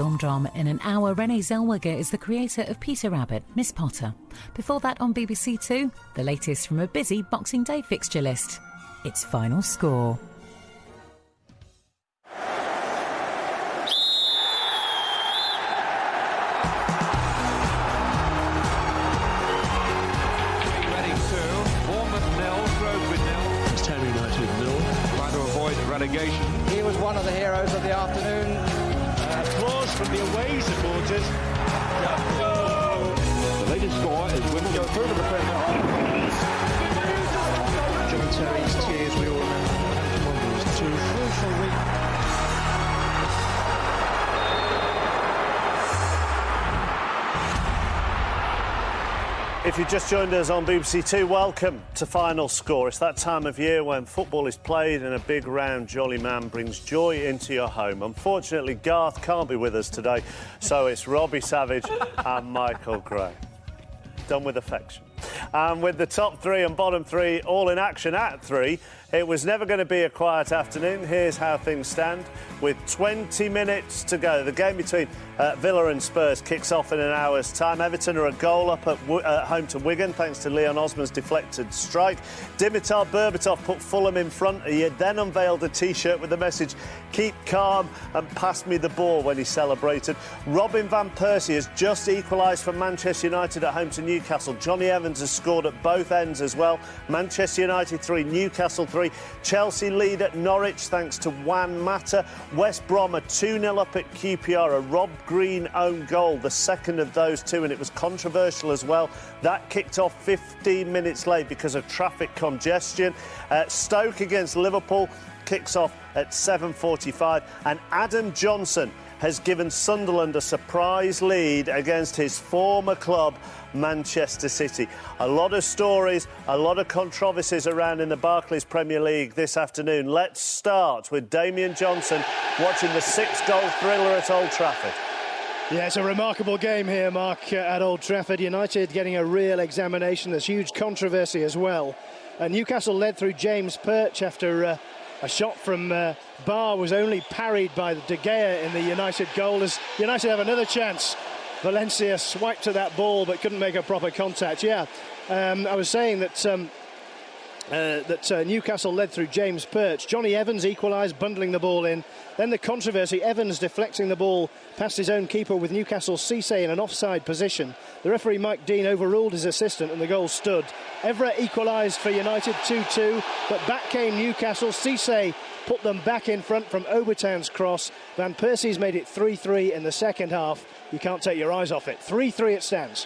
film drama in an hour. Renée Zellweger is the creator of Peter Rabbit, Miss Potter. Before that on BBC Two, the latest from a busy Boxing Day fixture list. It's Final Score. He was one of the heroes of the afternoon. Applause from the away supporters. The latest score is Wimbledon go through to the Premier. John Terry's tears, we all remember. It was two crucial weeks. If you just joined us on BBC Two, welcome to Final Score. It's that time of year when football is played and a big round jolly man brings joy into your home. Unfortunately, Garth can't be with us today, so it's Robbie Savage and Michael Gray. Done with affection. And with the top three and bottom three all in action at 3, it was never going to be a quiet afternoon. Here's how things stand. With 20 minutes to go, the game between Villa and Spurs kicks off in an hour's time. Everton are a goal up at home to Wigan thanks to Leon Osman's deflected strike. Dimitar Berbatov put Fulham in front. He had then unveiled a T-shirt with the message, "Keep calm and pass me the ball," when he celebrated. Robin van Persie has just equalised for Manchester United at home to Newcastle. Johnny Evans has scored at both ends as well. Manchester United 3, Newcastle 3. Chelsea lead at Norwich thanks to Juan Mata. West Brom are 2-0 up at QPR. A Rob Green own goal, the second of those two, and it was controversial as well. That kicked off 15 minutes late because of traffic congestion. Stoke against Liverpool kicks off at 7:45, and Adam Johnson has given Sunderland a surprise lead against his former club, Manchester City. A lot of stories, a lot of controversies around in the Barclays Premier League this afternoon. Let's start with Damian Johnson watching the 6-goal thriller at Old Trafford. Yeah, it's a remarkable game here, Mark, at Old Trafford. United getting a real examination. There's huge controversy as well. Newcastle led through James Perch after a shot from Barr was only parried by De Gea in the United goal. As United have another chance. Valencia swiped to that ball but couldn't make a proper contact. Yeah, I was saying that Newcastle led through James Perch. Johnny Evans equalised, bundling the ball in. Then the controversy, Evans deflecting the ball past his own keeper with Newcastle's Cisse in an offside position. The referee Mike Dean overruled his assistant and the goal stood. Evra equalised for United 2-2, but back came Newcastle. Cisse put them back in front from Obertown's cross. Van Persie's made it 3-3 in the second half. You can't take your eyes off it. 3-3 it stands.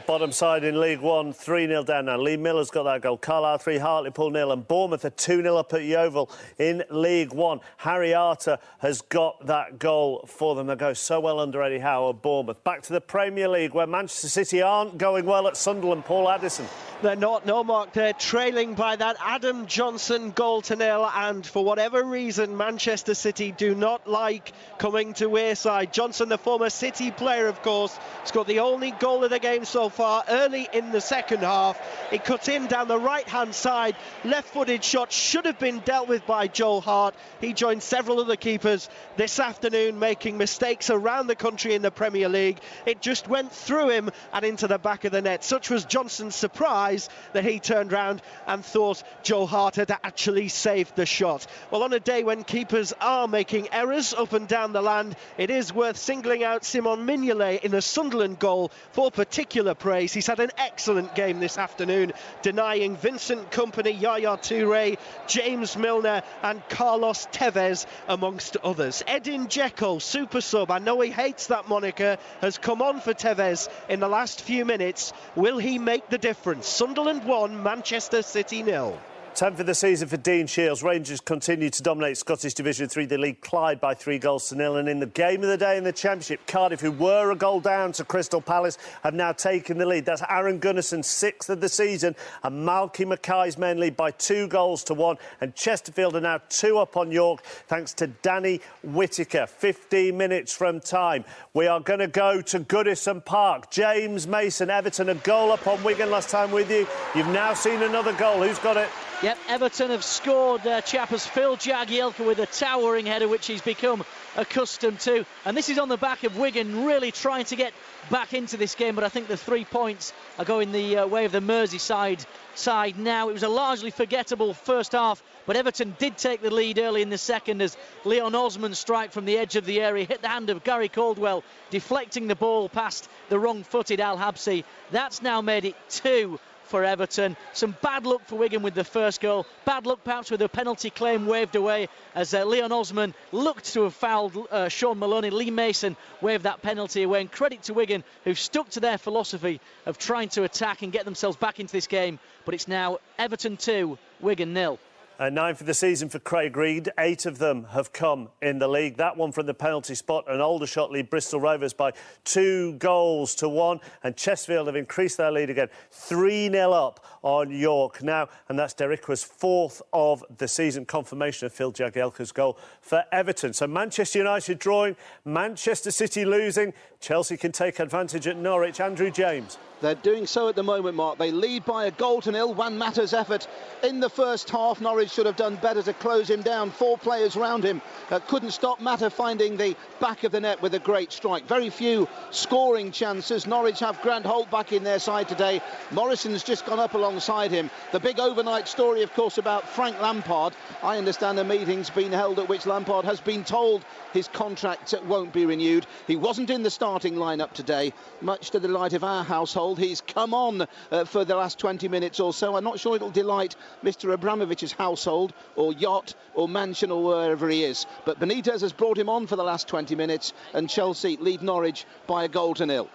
Bottom side in League One, 3-0 down now. Lee Miller's got that goal. Carlisle 3, Hartlepool 0, and Bournemouth are 2-0 up at Yeovil in League One. Harry Arter has got that goal for them. They go so well under Eddie Howe at Bournemouth. Back to the Premier League, where Manchester City aren't going well at Sunderland. Paul Addison. They're not, no, Mark. They're trailing by that Adam Johnson goal to nil, and for whatever reason, Manchester City do not like coming to Wayside. Johnson, the former City player, of course, scored the only goal of the game so far early in the second half. It cut in down the right-hand side. Left-footed shot should have been dealt with by Joe Hart. He joined several other keepers this afternoon making mistakes around the country in the Premier League. It just went through him and into the back of the net. Such was Johnson's surprise that he turned round and thought Joe Hart had actually saved the shot. Well, on a day when keepers are making errors up and down the land, it is worth singling out Simon Mignolet in the Sunderland goal for particular praise. He's had an excellent game this afternoon, denying Vincent Kompany, Yaya Toure, James Milner and Carlos Tevez amongst others. Edin Dzeko, super sub, I know he hates that moniker, has come on for Tevez in the last few minutes. Will he make the difference? Sunderland 1, Manchester City 0. 10th of the season for Dean Shields. Rangers continue to dominate Scottish Division 3. They lead Clyde by 3-0. And in the game of the day in the Championship, Cardiff, who were a goal down to Crystal Palace, have now taken the lead. That's Aaron Gunnarson's 6th of the season. And Malky Mackay's men lead by 2-1. And Chesterfield are now 2 up on York, thanks to Danny Whittaker. 15 minutes from time. We are going to go to Goodison Park. James Mason, Everton, a goal up on Wigan last time with you. You've now seen another goal. Who's got it? Yep, Everton have scored. Their chap has Phil Jagielka with a towering header, which he's become accustomed to. And this is on the back of Wigan really trying to get back into this game. But I think the 3 points are going the way of the Merseyside side now. It was a largely forgettable first half, but Everton did take the lead early in the second as Leon Osman's strike from the edge of the area hit the hand of Gary Caldwell, deflecting the ball past the wrong-footed Al Habsi. That's now made it 2 for Everton. Some bad luck for Wigan with the first goal. Bad luck perhaps with a penalty claim waved away as Leon Osman looked to have fouled Sean Maloney. Lee Mason waved that penalty away. And credit to Wigan, who've stuck to their philosophy of trying to attack and get themselves back into this game. But it's now Everton 2, Wigan 0. 9 for the season for Craig Reed. 8 of them have come in the league. That one from the penalty spot. An Aldershot lead Bristol Rovers by 2-1. And Chesterfield have increased their lead again. 3-0 up on York now. And that's Derricka's 4th of the season. Confirmation of Phil Jagielka's goal for Everton. So Manchester United drawing, Manchester City losing. Chelsea can take advantage at Norwich. Andrew James. They're doing so at the moment, Mark. They lead by 1-0. Juan Mata's effort in the first half. Norwich should have done better to close him down. 4 players round him couldn't stop Mata finding the back of the net with a great strike. Very few scoring chances. Norwich have Grant Holt back in their side today. Morrison's just gone up alongside him. The big overnight story, of course, about Frank Lampard. I understand a meeting's been held at which Lampard has been told his contract won't be renewed. He wasn't in the starting lineup today, much to the delight of our household. He's come on for the last 20 minutes or so. I'm not sure it'll delight Mr. Abramovich's household or yacht or mansion or wherever he is. But Benitez has brought him on for the last 20 minutes and Chelsea lead Norwich by 1-0.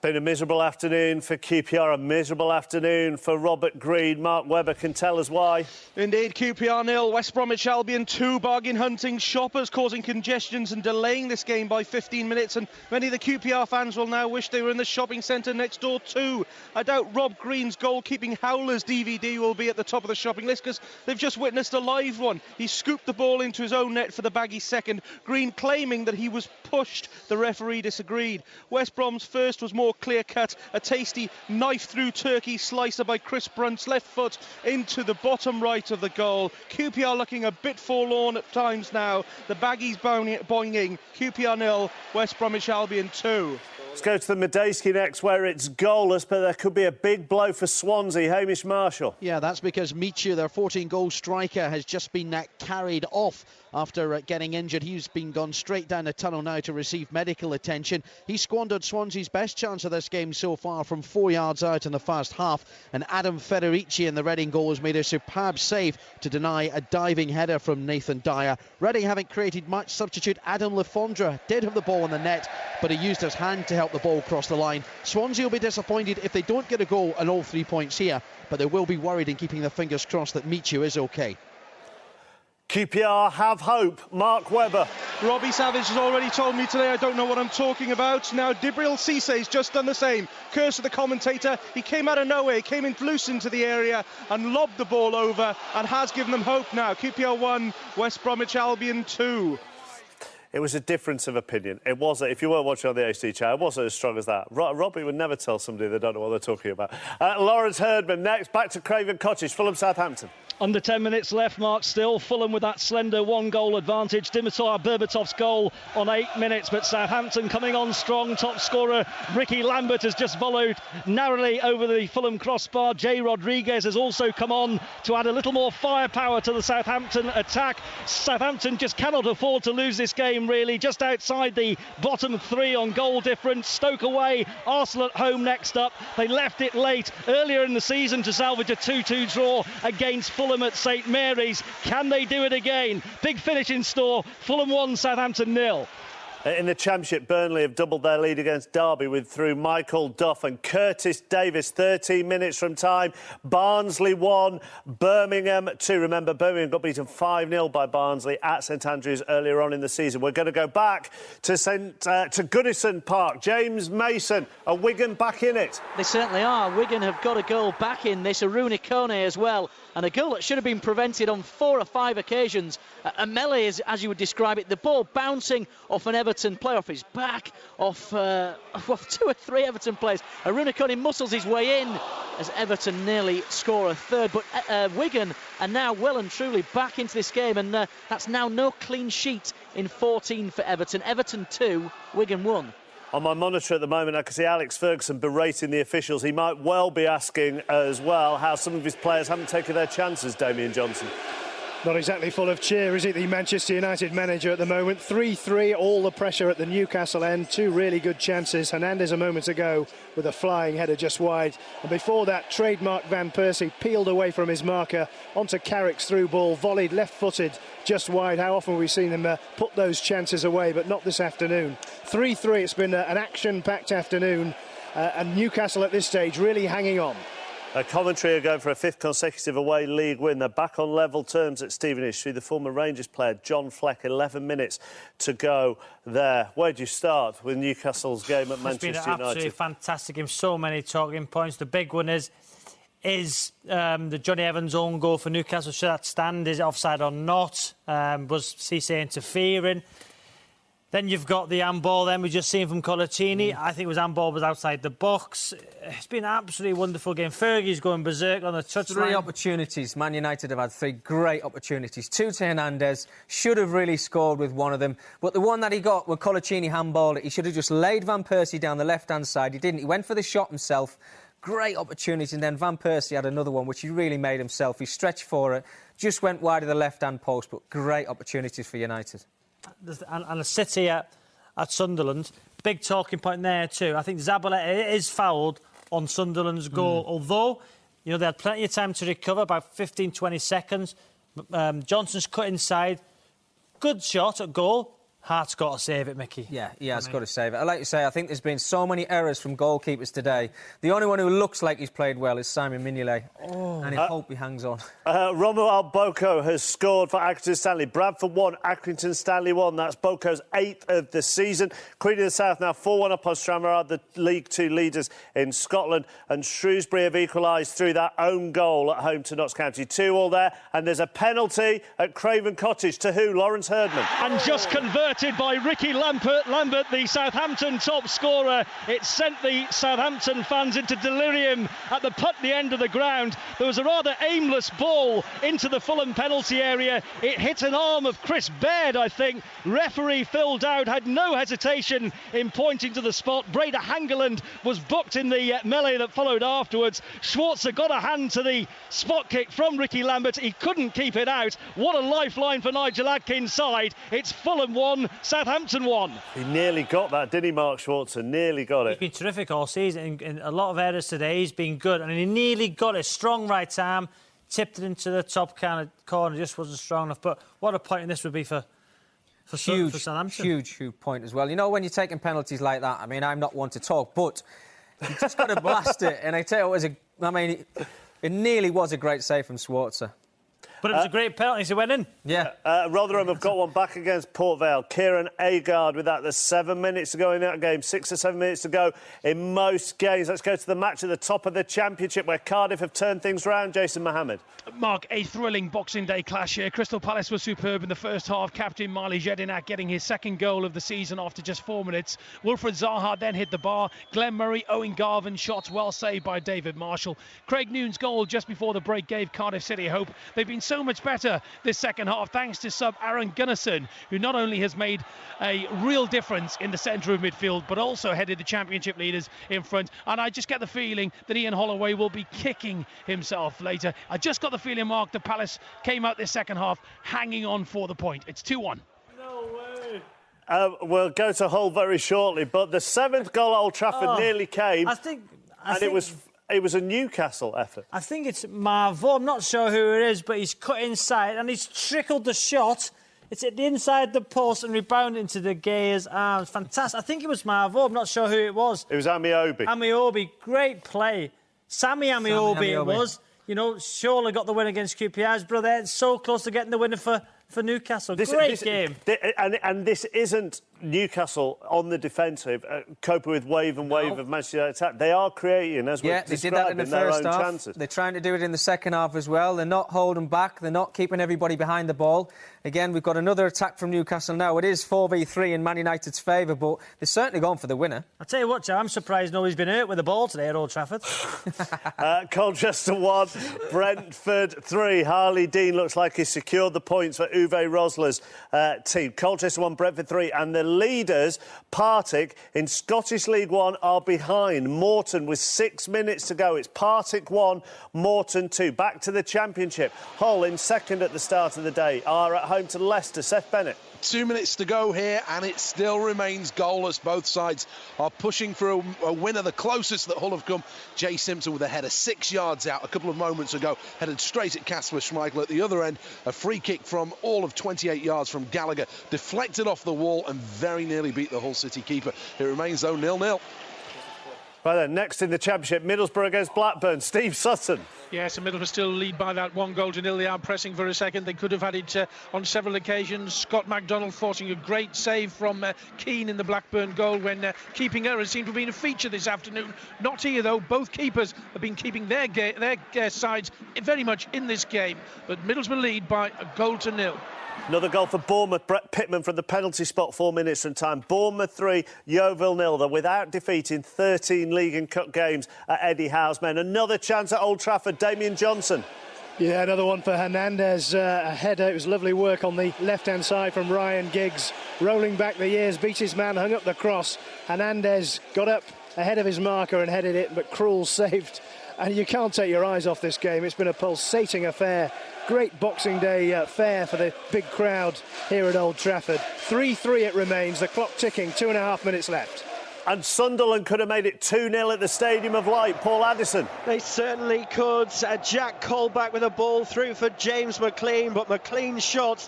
Been a miserable afternoon for QPR, a miserable afternoon for Robert Green. Mark Webber can tell us why. Indeed, QPR 0, West Bromwich Albion 2. Bargain hunting shoppers causing congestions and delaying this game by 15 minutes. And many of the QPR fans will now wish they were in the shopping centre next door too. I doubt Rob Green's goalkeeping howlers DVD will be at the top of the shopping list because they've just witnessed a live one. He scooped the ball into his own net for the baggy second. Green claiming that he was pushed. The referee disagreed. West Brom's first was more clear-cut, a tasty knife-through turkey slicer by Chris Brunt's left foot into the bottom right of the goal. QPR looking a bit forlorn at times now. The baggies boinging. QPR 0, West Bromwich Albion 2. Let's go to the Medeski next, where it's goalless, but there could be a big blow for Swansea. Hamish Marshall. Yeah, that's because Michu, their 14-goal striker, has just been carried off after getting injured. He's been gone straight down the tunnel now to receive medical attention. He squandered Swansea's best chance of this game so far from 4 yards out in the first half. And Adam Federici in the Reading goal has made a superb save to deny a diving header from Nathan Dyer. Reading haven't created much. Substitute Adam Lefondre did have the ball in the net, but he used his hand to help the ball cross the line. Swansea will be disappointed if they don't get a goal and all 3 points here, but they will be worried and keeping their fingers crossed that Michu is okay. QPR have hope. Mark Webber. Robbie Savage has already told me today I don't know what I'm talking about. Now Dibril Cissé's just done the same. Curse of the commentator. He came out of nowhere, came in loose into the area and lobbed the ball over and has given them hope now. QPR 1, West Bromwich Albion 2. It was a difference of opinion. It wasn't, if you weren't watching on the HD channel, it wasn't as strong as that. Robbie would never tell somebody they don't know what they're talking about. Lawrence Herdman next, back to Craven Cottage, Fulham Southampton. Under 10 minutes left, Mark, still Fulham with that slender 1-goal advantage. Dimitar Berbatov's goal on 8 minutes, but Southampton coming on strong. Top scorer Ricky Lambert has just volleyed narrowly over the Fulham crossbar. Jay Rodriguez has also come on to add a little more firepower to the Southampton attack. Southampton just cannot afford to lose this game, really. Just outside the bottom 3 on goal difference. Stoke away, Arsenal at home next up. They left it late earlier in the season to salvage a 2-2 draw against Fulham at St Mary's. Can they do it again? Big finish in store. Fulham 1, Southampton 0. In the Championship, Burnley have doubled their lead against Derby through Michael Duff and Curtis Davis. 13 minutes from time. Barnsley 1, Birmingham 2. Remember, Birmingham got beaten 5-0 by Barnsley at St Andrews earlier on in the season. We're going to go back to Goodison Park. James Mason, are Wigan back in it? They certainly are. Wigan have got a goal back in this. Aruna Kone as well. And a goal that should have been prevented on 4 or 5 occasions. A melee, as you would describe it. The ball bouncing off an Everton Everton playoff is back off 2 or 3 Everton players. Arunakoni muscles his way in as Everton nearly score a third, but Wigan are now well and truly back into this game, and that's now no clean sheet in 14 for Everton. Everton 2, Wigan 1. On my monitor at the moment, I can see Alex Ferguson berating the officials. He might well be asking as well how some of his players haven't taken their chances, Damien Johnson. Not exactly full of cheer, is it, the Manchester United manager at the moment? 3-3, all the pressure at the Newcastle end. 2 really good chances. Hernandez a moment ago with a flying header just wide. And before that, trademark Van Persie peeled away from his marker onto Carrick's through ball, volleyed left-footed just wide. How often have we seen them put those chances away, but not this afternoon. 3-3, it's been an action-packed afternoon. And Newcastle at this stage really hanging on. Coventry are going for a 5th consecutive away league win. They're back on level terms at Stevenage through the former Rangers player John Fleck. 11 minutes to go there. Where do you start with Newcastle's game at Manchester United? It's been absolutely fantastic game. So many talking points. The big one is the Johnny Evans own goal for Newcastle. Should that stand? Is it offside or not? Was Cisse interfering? Then you've got the handball then we just seen from Colaccini. I think it was handball was outside the box. It's been an absolutely wonderful game. Fergie's going berserk on the touchline. 3 opportunities. Man United have had 3 great opportunities. 2 to Hernandez. Should have really scored with one of them. But the one that he got when Colaccini handballed it, he should have just laid Van Persie down the left-hand side. He didn't. He went for the shot himself. Great opportunity. And then Van Persie had another one, which he really made himself. He stretched for it. Just went wide of the left-hand post. But great opportunities for United. And the City at Sunderland, big talking point there too. I think Zabaleta is fouled on Sunderland's goal, although they had plenty of time to recover, about 15-20 seconds. Johnson's cut inside, good shot at goal. Hart's got to save it, Mickey. Yeah, he has got to save it. Like you say, I think there's been so many errors from goalkeepers today. The only one who looks like he's played well is Simon Mignolet. And I hope he hangs on. Romuald Boko has scored for Accrington Stanley. Bradford 1, Accrington Stanley 1. That's Boko's 8th of the season. Queen of the South now 4-1 up on Stranraer, the League 2 leaders in Scotland. And Shrewsbury have equalised through that own goal at home to Notts County. 2-2 there. And there's a penalty at Craven Cottage. To who? Lawrence Herdman. And just converted by Ricky Lambert, the Southampton top scorer. It sent the Southampton fans into delirium at the end of the ground. There was a rather aimless ball into the Fulham penalty area. It hit an arm of Chris Baird, I think. Referee Phil Dowd had no hesitation in pointing to the spot. Breda Hangeland was booked in the melee that followed afterwards. Schwarzer got a hand to the spot kick from Ricky Lambert. He couldn't keep it out. What a lifeline for Nigel Adkins' side. It's Fulham 1, Southampton 1. He nearly got that, didn't he, Mark Schwarzer? Nearly got it. He's been terrific all season. In a lot of errors today, he's been good. And he nearly got it. Strong right arm, tipped it into the top corner, just wasn't strong enough. But what a point this would be for Southampton. Huge point as well. You know, when you're taking penalties like that, I mean, I'm not one to talk, but you just got to blast it. And I tell you, it nearly was a great save from Schwarzer. But it was a great penalty, so it went in. Yeah. Rotherham have got one back against Port Vale. Kieran Agard with that. There's 7 minutes to go in that game. 6 or 7 minutes to go in most games. Let's go to the match at the top of the Championship where Cardiff have turned things round. Jason Mohammed. Mark, a thrilling Boxing Day clash here. Crystal Palace was superb in the first half. Captain Marley Jedinak getting his 2nd goal of the season after just 4 minutes. Wilfred Zaha then hit the bar. Glenn Murray, Owen Garvin, shots well saved by David Marshall. Craig Noon's goal just before the break gave Cardiff City hope. They've been so much better this second half thanks to sub Aaron Gunnarsson, who not only has made a real difference in the centre of midfield but also headed the Championship leaders in front. And I just get the feeling that Ian Holloway will be kicking himself later. I just got the feeling, Mark, that Palace came out this second half hanging on for the point. It's 2-1. No way. We'll go to Hull very shortly, but the 7th goal at Old Trafford nearly came. I think it was a Newcastle effort. I think it's Marvo. I'm not sure who it is, but he's cut inside and he's trickled the shot. It's at the inside of the post and rebounded into De Gea's arms. Fantastic. I think it was Marvo. I'm not sure who it was. It was Amiobi. Amiobi. Great play. Sammy Amiobi it was. You know, Shola got the win against QPR's brother. It's so close to getting the winner for for Newcastle. Great game. And this isn't Newcastle on the defensive, coping with wave of Manchester United attack. They are creating, as we've they did that in the first half. Chances. They're trying to do it in the second half as well. They're not holding back. They're not keeping everybody behind the ball. Again, we've got another attack from Newcastle now. It is 4v3 in Man United's favour, but they've certainly gone for the winner. I'll tell you what, Joe, I'm surprised nobody's been hurt with the ball today at Old Trafford. Colchester 1, Brentford 3. Harley Dean looks like he's secured the points for Uwe Rosler's team. Colchester 1, Brentford 3. And the leaders, Partick, in Scottish League 1, are behind Morton with 6 minutes to go. It's Partick 1, Morton 2. Back to the Championship. Hull in second at the start of the day are at home to Leicester. Seth Bennett. 2 minutes to go here, and it still remains goalless. Both sides are pushing for a winner. The closest that Hull have come, Jay Simpson with a header 6 yards out a couple of moments ago, headed straight at Kasper Schmeichel. At the other end, a free kick from all of 28 yards from Gallagher, deflected off the wall and very nearly beat the Hull City keeper. It remains, though, 0-0. Right then, next in the Championship, Middlesbrough against Blackburn. Steve Sutton. Yes, and Middlesbrough still lead by that 1-0. They are pressing for a second. They could have had it on several occasions. Scott MacDonald forcing a great save from Keane in the Blackburn goal when keeping errors seem to have been a feature this afternoon. Not here, though. Both keepers have been keeping their sides very much in this game. But Middlesbrough lead by 1-0. Another goal for Bournemouth. Brett Pittman from the penalty spot, 4 minutes from time. Bournemouth 3, Yeovil 0. They're without defeat in 13 League and Cup games at Eddie Howe's men. Another chance at Old Trafford. Damien Johnson. Yeah, another one for Hernandez. A header. It was lovely work on the left-hand side from Ryan Giggs. Rolling back the years, beat his man, hung up the cross. Hernandez got up ahead of his marker and headed it, but Krul saved. And you can't take your eyes off this game. It's been a pulsating affair. Great Boxing Day fare for the big crowd here at Old Trafford. 3-3 it remains, the clock ticking, 2.5 minutes left. And Sunderland could have made it 2-0 at the Stadium of Light. Paul Addison. They certainly could. Jack Colback with a ball through for James McLean, but McLean's shot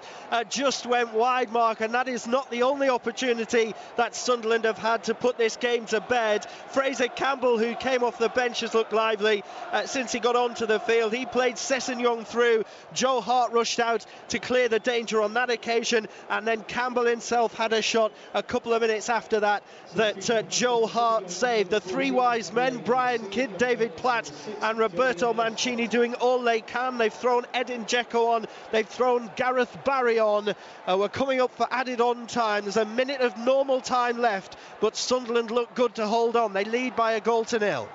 just went wide, Mark, and that is not the only opportunity that Sunderland have had to put this game to bed. Fraser Campbell, who came off the bench, has looked lively since he got onto the field. He played Sessegnon through. Joe Hart rushed out to clear the danger on that occasion, and then Campbell himself had a shot a couple of minutes after that Joe Hart saved. The three wise men, Brian Kidd, David Platt and Roberto Mancini, doing all they can. They've thrown Edin Dzeko on, they've thrown Gareth Barry on. We're coming up for added on time. There's a minute of normal time left, but Sunderland look good to hold on. They lead by 1-0.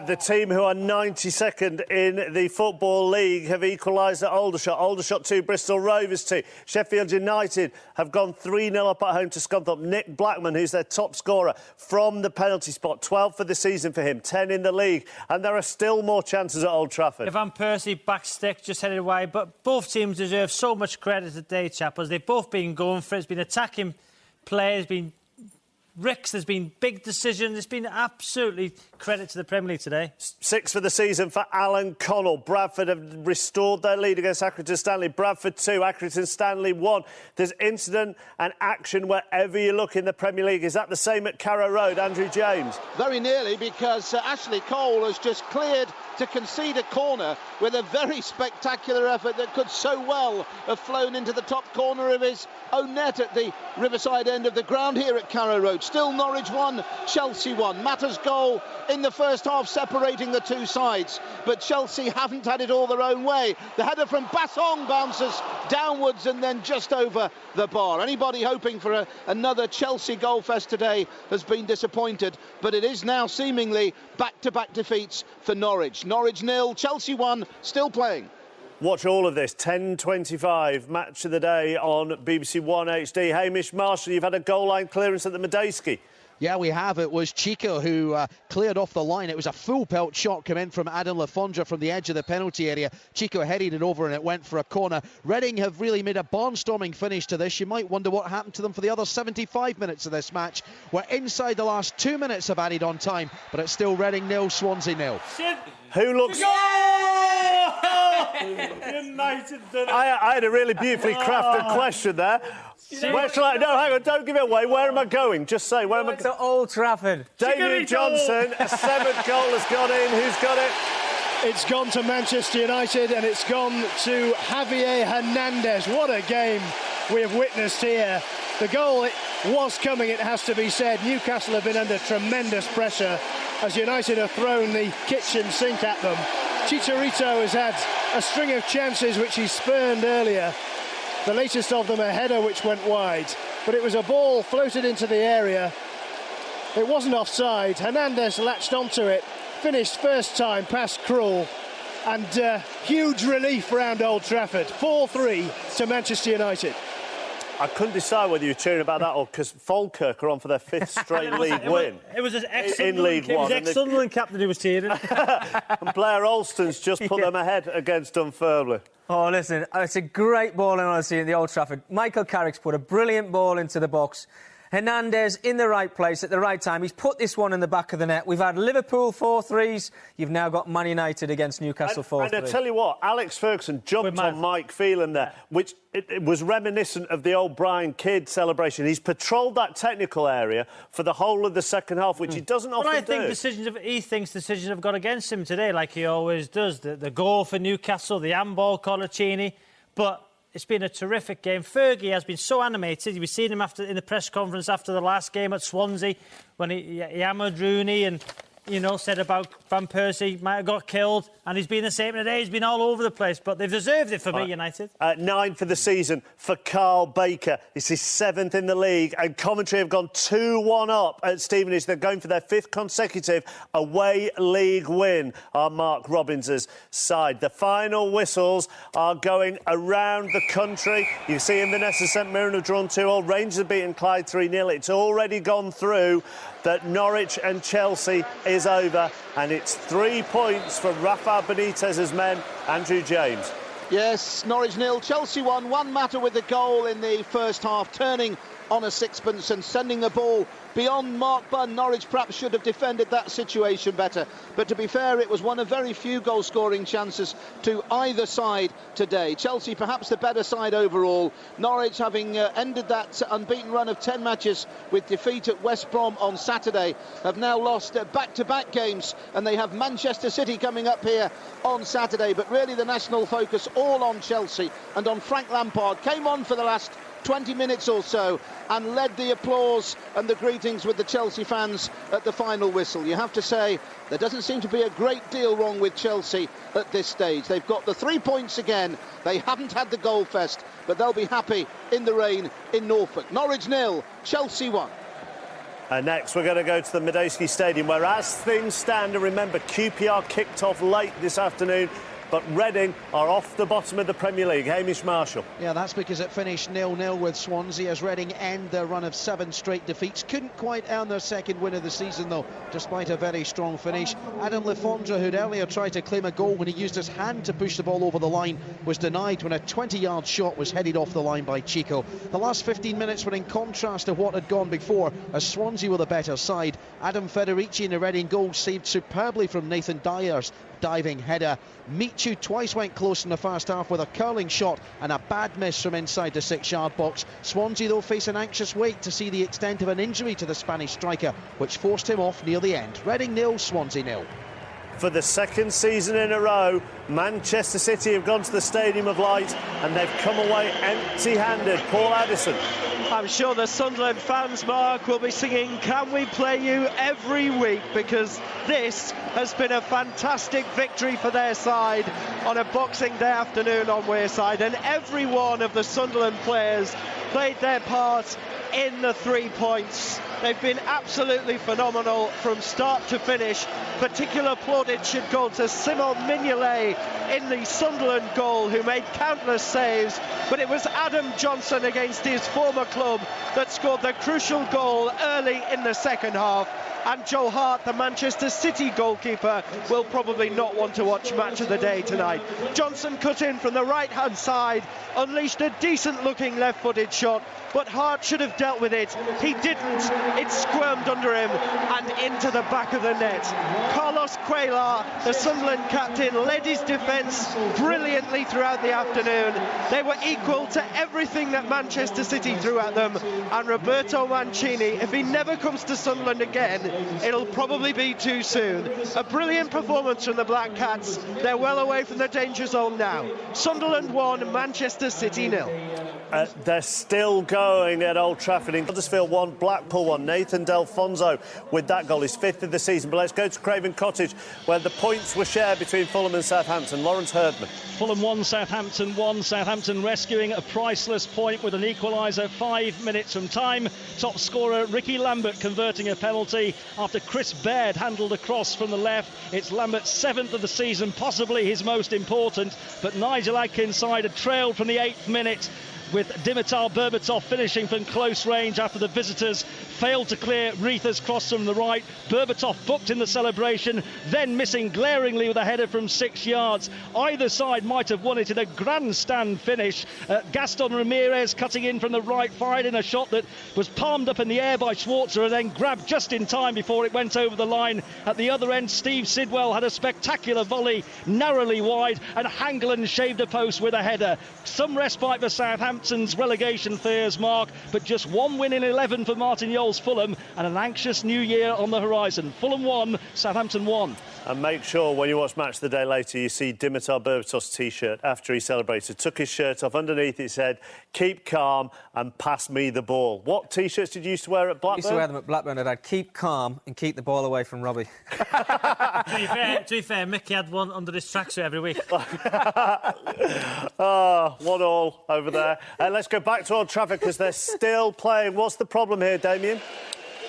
The team who are 92nd in the Football League have equalised at Aldershot. Aldershot 2, Bristol Rovers 2. Sheffield United have gone 3-0 up at home to Scunthorpe. Nick Blackman, who's their top scorer from the penalty spot, 12 for the season for him, 10 in the league. And there are still more chances at Old Trafford. Van Persie, back stick, just headed wide. But both teams deserve so much credit today, chappers. They've both been going for it. It's been attacking play, it's been Ricks, there's been big decisions. It's been absolutely credit to the Premier League today. 6 for the season for Alan Connell. Bradford have restored their lead against Accrington Stanley. Bradford 2, Accrington Stanley 1. There's incident and action wherever you look in the Premier League. Is that the same at Carrow Road, Andrew James? Very nearly, because Ashley Cole has just cleared to concede a corner with a very spectacular effort that could so well have flown into the top corner of his own net at the Riverside end of the ground here at Carrow Road. Still Norwich 1, Chelsea 1. Matters goal in the first half separating the two sides, but Chelsea haven't had it all their own way. The header from Bassong bounces downwards and then just over the bar. Anybody hoping for another Chelsea goal fest today has been disappointed, but it is now seemingly back-to-back defeats for Norwich. Norwich 0, Chelsea 1, still playing. Watch all of this, 10:25, match of the day on BBC One HD. Hamish Marshall, you've had a goal line clearance at the Medeski. Yeah, we have. It was Chico who cleared off the line. It was a full pelt shot come in from Adam Lafondra from the edge of the penalty area. Chico headed it over and it went for a corner. Reading have really made a barnstorming finish to this. You might wonder what happened to them for the other 75 minutes of this match. We're inside the last 2 minutes of added on time, but it's still Reading 0, Swansea 0. Who looks... United I had a really beautifully crafted question there. Where shall I... No, hang on, don't give it away. Where am I going? Just say, where am I going? To Old Trafford. Damien Johnson, a 7th goal has gone in. Who's got it? It's gone to Manchester United and it's gone to Javier Hernandez. What a game we have witnessed here. The goal, it was coming, it has to be said. Newcastle have been under tremendous pressure as United have thrown the kitchen sink at them. Chicharito has had a string of chances which he spurned earlier. The latest of them a header which went wide. But it was a ball floated into the area. It wasn't offside. Hernandez latched onto it. Finished first time past Krul, and huge relief round Old Trafford. 4-3 to Manchester United. I couldn't decide whether you were cheering about that or because Falkirk are on for their 5th straight league win. It was in League One. It was ex-Sunderland captain who was cheering. And Blair Alston's just put them ahead against Dunfermline. Oh, listen, it's a great ball in honesty in the Old Trafford. Michael Carrick's put a brilliant ball into the box. Hernandez in the right place at the right time. He's put this one in the back of the net. We've had Liverpool 4-3s. You've now got Man United against Newcastle 4-3. And I tell you what, Alex Ferguson jumped on Mike Phelan there, which it was reminiscent of the old Brian Kidd celebration. He's patrolled that technical area for the whole of the second half, which he doesn't often do. I think he thinks decisions have got against him today, like he always does. The goal for Newcastle, the handball, Colaccini, but it's been a terrific game. Fergie has been so animated. You've seen him in the press conference after the last game at Swansea when he hammered Rooney and, said about Van Persie might have got killed. And he's been the same today. He's been all over the place. But they've deserved it for me, United. 9 for the season for Carl Baker. It's his 7th in the league. And Coventry have gone 2-1 up at Stevenage. They're going for their 5th consecutive away league win on Mark Robbins' side. The final whistles are going around the country. You see Inverness and St Mirren have drawn 2-2. Rangers have beaten Clyde 3-0. It's already gone through that Norwich and Chelsea is over. And it's 3 points for Rafa Benitez's men. Andrew James. Yes, Norwich 0, Chelsea 1. One matter with the goal in the first half, turning on a sixpence and sending the ball beyond Mark Bunn. Norwich perhaps should have defended that situation better. But to be fair, it was one of very few goal-scoring chances to either side today. Chelsea perhaps the better side overall. Norwich, having ended that unbeaten run of 10 matches with defeat at West Brom on Saturday, have now lost back-to-back games, and they have Manchester City coming up here on Saturday. But really the national focus all on Chelsea and on Frank Lampard. Came on for the last 20 minutes or so and led the applause and the greetings with the Chelsea fans at the final whistle. You have to say there doesn't seem to be a great deal wrong with Chelsea at this stage. They've got the 3 points again. They haven't had the goal fest, but they'll be happy in the rain in Norfolk. Norwich 0, Chelsea 1. And next we're going to go to the Medeski Stadium, where as things stand, and remember QPR kicked off late this afternoon, but Reading are off the bottom of the Premier League. Hamish Marshall. Yeah, that's because it finished 0-0 with Swansea as Reading end their run of 7 straight defeats. Couldn't quite earn their second win of the season, though, despite a very strong finish. Adam Lefondre, who'd earlier tried to claim a goal when he used his hand to push the ball over the line, was denied when a 20-yard shot was headed off the line by Chico. The last 15 minutes were in contrast to what had gone before, as Swansea were the better side. Adam Federici in the Reading goal saved superbly from Nathan Dyer's diving header. Michu twice went close in the first half with a curling shot and a bad miss from inside the 6-yard box. Swansea, though, face an anxious wait to see the extent of an injury to the Spanish striker, which forced him off near the end. Reading 0, Swansea 0. For the second season in a row, Manchester City have gone to the Stadium of Light and they've come away empty-handed. Paul Addison. I'm sure the Sunderland fans, Mark, will be singing "Can We Play You" every week, because this has been a fantastic victory for their side on a Boxing Day afternoon on Wearside, and every one of the Sunderland players played their part in the 3 points. They've been absolutely phenomenal from start to finish. Particular plaudits should go to Simon Mignolet in the Sunderland goal, who made countless saves, but it was Adam Johnson against his former club that scored the crucial goal early in the second half. And Joe Hart, the Manchester City goalkeeper, will probably not want to watch Match of the Day tonight. Johnson cut in from the right-hand side, unleashed a decent-looking left-footed shot, but Hart should have dealt with it. He didn't, it squirmed under him and into the back of the net. Carlos Cuellar, the Sunderland captain, led his defence brilliantly throughout the afternoon. They were equal to everything that Manchester City threw at them, and Roberto Mancini, if he never comes to Sunderland again, it'll probably be too soon. A brilliant performance from the Black Cats. They're well away from the danger zone now. Sunderland 1, Manchester City 0. They're still going at Old Trafford. In Huddersfield 1, Blackpool 1. Nathan Delfonso with that goal, his 5th of the season. But let's go to Craven Cottage, where the points were shared between Fulham and Southampton. Lawrence Herdman. Fulham 1, Southampton 1. Southampton rescuing a priceless point with an equaliser 5 minutes from time. Top scorer Ricky Lambert converting a penalty after Chris Baird handled a cross from the left. It's Lambert's 7th of the season, possibly his most important. But Nigel Adkinside had trailed from the 8th minute, with Dimitar Berbatov finishing from close range after the visitors failed to clear Reether's cross from the right. Berbatov booked in the celebration, then missing glaringly with a header from 6 yards. Either side might have won it in a grandstand finish. Gaston Ramirez cutting in from the right, fired in a shot that was palmed up in the air by Schwarzer and then grabbed just in time before it went over the line. At the other end, Steve Sidwell had a spectacular volley, narrowly wide, and Hangland shaved a post with a header. Some respite for Southampton's relegation fears, Mark, but just one win in 11 for Martin Yole's Fulham, and an anxious new year on the horizon. Fulham 1, Southampton 1. And make sure when you watch Match of the Day later, you see Dimitar Berbatov's T-shirt after he celebrated. Took his shirt off. Underneath it said, "Keep calm and pass me the ball." What T-shirts did you used to wear at Blackburn? I used to wear them at Blackburn. I'd had "Keep calm and keep the ball away from Robbie." To be fair, Mickey had one under his tracksuit every week. 1-1 over there. Let's go back to Old Trafford because they're still playing. What's the problem here, Damien?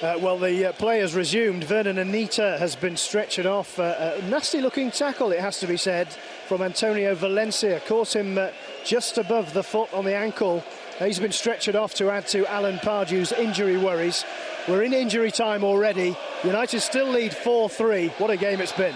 Well, the players resumed. Vernon Anita has been stretchered off. A nasty-looking tackle, it has to be said, from Antonio Valencia. Caught him just above the foot on the ankle. He's been stretchered off to add to Alan Pardew's injury worries. We're in injury time already. United still lead 4-3. What a game it's been.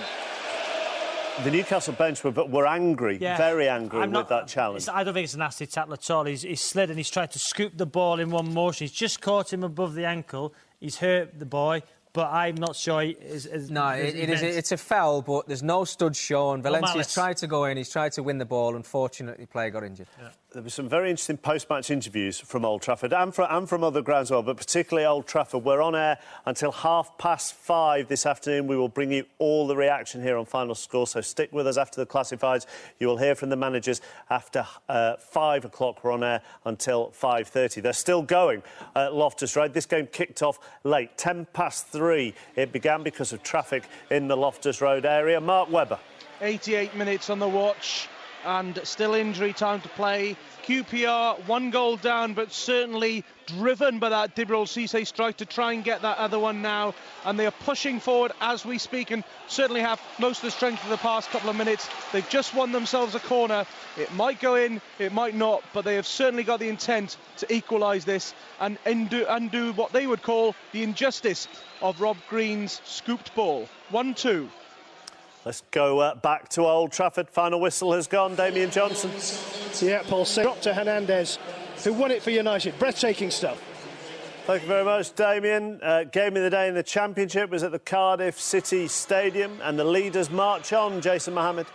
The Newcastle bench were angry, very angry with that challenge. I don't think it's a nasty tackle at all. He's slid and he's tried to scoop the ball in one motion. He's just caught him above the ankle. He's hurt the boy, but I'm not sure it's a foul, but there's no stud shown. Valencia's tried to go in, he's tried to win the ball. Unfortunately, the player got injured. Yeah. There were some very interesting post-match interviews from Old Trafford and from other grounds as well, but particularly Old Trafford. We're on air until 5:30 this afternoon. We will bring you all the reaction here on Final Score, so stick with us after the classifieds. You will hear from the managers after 5 o'clock. We're on air until 5:30. They're still going at Loftus Road. This game kicked off late, 3:10. It began because of traffic in the Loftus Road area. Mark Webber. 88 minutes on the watch and still injury time to play. QPR 1 goal down, but certainly driven by that Djibril Cissé strike to try and get that other one now, and they are pushing forward as we speak and certainly have most of the strength of the past couple of minutes. They've just won themselves a corner. It might go in, it might not, but they have certainly got the intent to equalise this and undo what they would call the injustice of Rob Green's scooped ball. 1-2. Let's go back to Old Trafford. Final whistle has gone. Damien Johnson. Yeah, Paul dropped to Hernandez, who won it for United. Breathtaking stuff. Thank you very much, Damien. Game of the day in the Championship was at the Cardiff City Stadium, and the leaders march on. Jason Mohammed.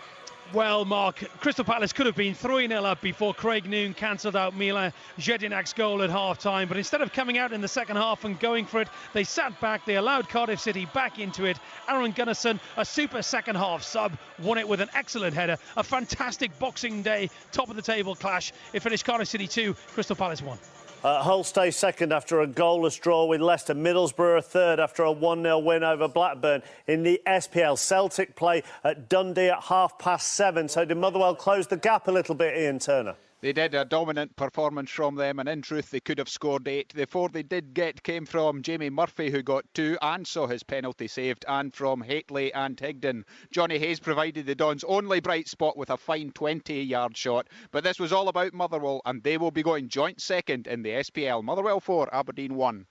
Well, Mark, Crystal Palace could have been 3-0 up before Craig Noone cancelled out Mila Jedinak's goal at half-time. But instead of coming out in the second half and going for it, they sat back. They allowed Cardiff City back into it. Aaron Gunnarsson, a super second-half sub, won it with an excellent header. A fantastic Boxing Day top-of-the-table clash. It finished Cardiff City 2, Crystal Palace 1. Hull stay second after a goalless draw with Leicester. Middlesbrough third after a 1-0 win over Blackburn. In the SPL, Celtic play at Dundee at 7:30. So did Motherwell close the gap a little bit, Ian Turner? They did. A dominant performance from them, and in truth they could have scored 8. The 4 they did get came from Jamie Murphy, who got 2 and saw his penalty saved, and from Haitley and Higdon. Johnny Hayes provided the Dons' only bright spot with a fine 20-yard shot. But this was all about Motherwell, and they will be going joint second in the SPL. Motherwell 4, Aberdeen 1.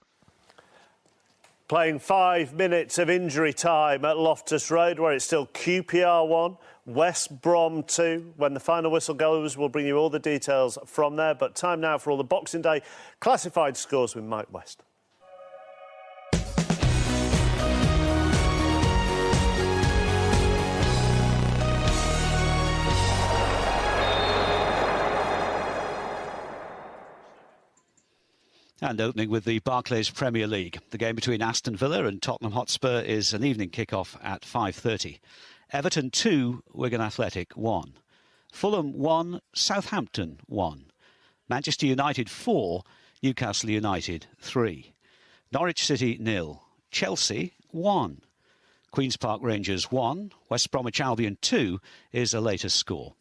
Playing 5 minutes of injury time at Loftus Road, where it's still QPR 1, West Brom 2. When the final whistle goes, we'll bring you all the details from there. But time now for all the Boxing Day classified scores with Mike West. And opening with the Barclays Premier League. The game between Aston Villa and Tottenham Hotspur is an evening kick-off at 5:30. Everton 2, Wigan Athletic 1. Fulham 1, Southampton 1. Manchester United 4, Newcastle United 3. Norwich City 0. Chelsea 1. Queen's Park Rangers 1. West Bromwich Albion 2 is a later score.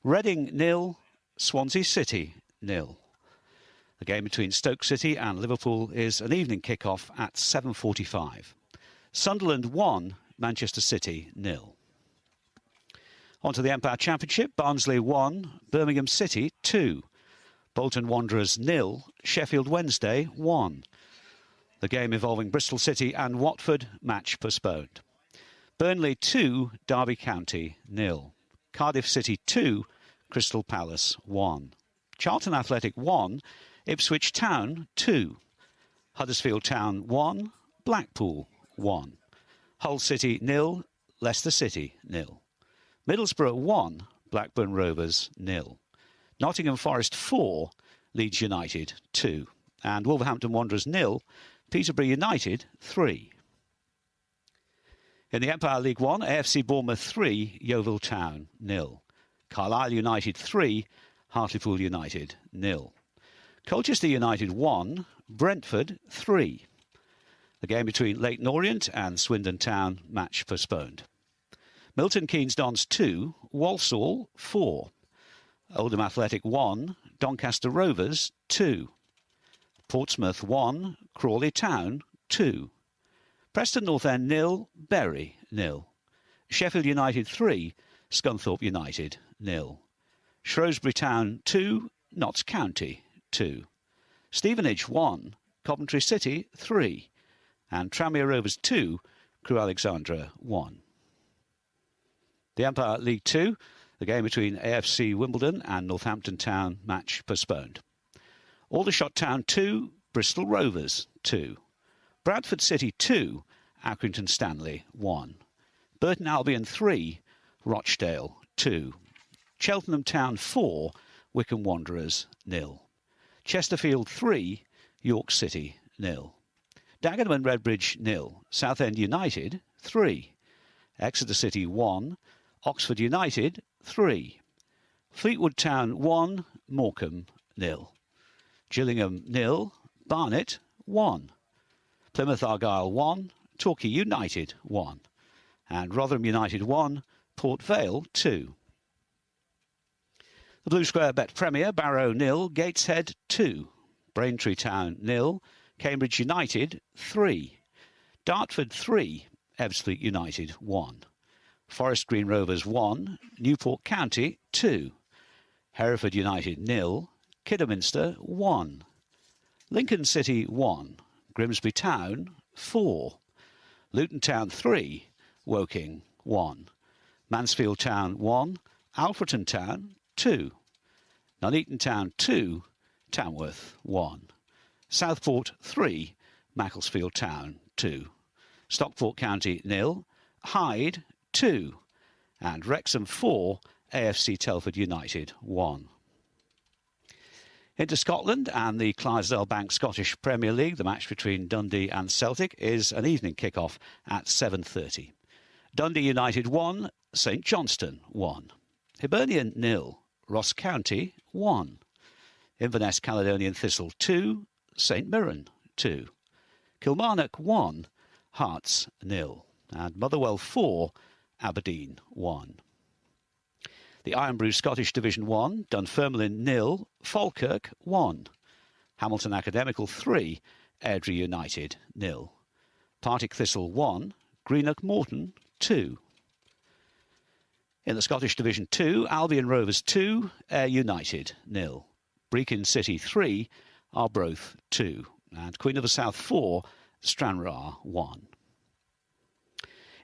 Reading 0. Swansea City 0. The game between Stoke City and Liverpool is an evening kick-off at 7:45. Sunderland 1, Manchester City 0. On to the Empire Championship. Barnsley 1, Birmingham City 2. Bolton Wanderers 0, Sheffield Wednesday 1. The game involving Bristol City and Watford, match postponed. Burnley 2, Derby County 0. Cardiff City 2, Crystal Palace 1. Charlton Athletic 1, Ipswich Town 2. Huddersfield Town 1, Blackpool 1. Hull City 0, Leicester City 0. Middlesbrough 1, Blackburn Rovers 0. Nottingham Forest 4, Leeds United 2. And Wolverhampton Wanderers 0, Peterborough United 3. In the Empire League 1, AFC Bournemouth 3, Yeovil Town 0. Carlisle United 3, Hartlepool United 0. Colchester United 1, Brentford 3. The game between Leyton Orient and Swindon Town, match postponed. Milton Keynes Dons 2, Walsall 4. Oldham Athletic 1, Doncaster Rovers 2. Portsmouth 1, Crawley Town 2. Preston North End 0, Bury 0. Sheffield United 3, Scunthorpe United 0. Shrewsbury Town 2, Notts County 2. Stevenage 1, Coventry City 3. And Tranmere Rovers 2, Crewe Alexandra 1. The Empire League 2, the game between AFC Wimbledon and Northampton Town, match postponed. Aldershot Town 2, Bristol Rovers 2. Bradford City 2, Accrington Stanley 1. Burton Albion 3, Rochdale 2. Cheltenham Town 4, Wycombe Wanderers 0. Chesterfield 3, York City 0. Dagenham and Redbridge 0. Southend United 3. Exeter City 1, Oxford United 3. Fleetwood Town 1, Morecambe 0. Gillingham 0, Barnet 1. Plymouth Argyle 1, Torquay United 1. And Rotherham United 1, Port Vale 2. The Blue Square Bet Premier, Barrow 0, Gateshead 2. Braintree Town 0, Cambridge United 3. Dartford 3, Ebbsfleet United 1. Forest Green Rovers 1, Newport County 2. Hereford United 0, Kidderminster 1. Lincoln City 1, Grimsby Town 4. Luton Town 3, Woking 1. Mansfield Town 1, Alfreton Town 2. Nuneaton Town 2, Tamworth 1. Southport 3, Macclesfield Town 2. Stockport County 0, Hyde 2. And Wrexham 4, AFC Telford United 1. Into Scotland and the Clydesdale Bank Scottish Premier League, the match between Dundee and Celtic is an evening kick-off at 7:30. Dundee United 1, St Johnstone 1. Hibernian 0, Ross County 1. Inverness Caledonian Thistle 2, St Mirren 2. Kilmarnock 1, Hearts 0. And Motherwell 4, Aberdeen 1. The Ironbrew Scottish Division 1, Dunfermline 0, Falkirk 1. Hamilton Academical 3, Airdrie United 0. Partick Thistle 1, Greenock Morton 2. In the Scottish Division 2, Albion Rovers 2, Ayr United 0. Brechin City 3, Arbroath 2. And Queen of the South 4, Stranraer 1.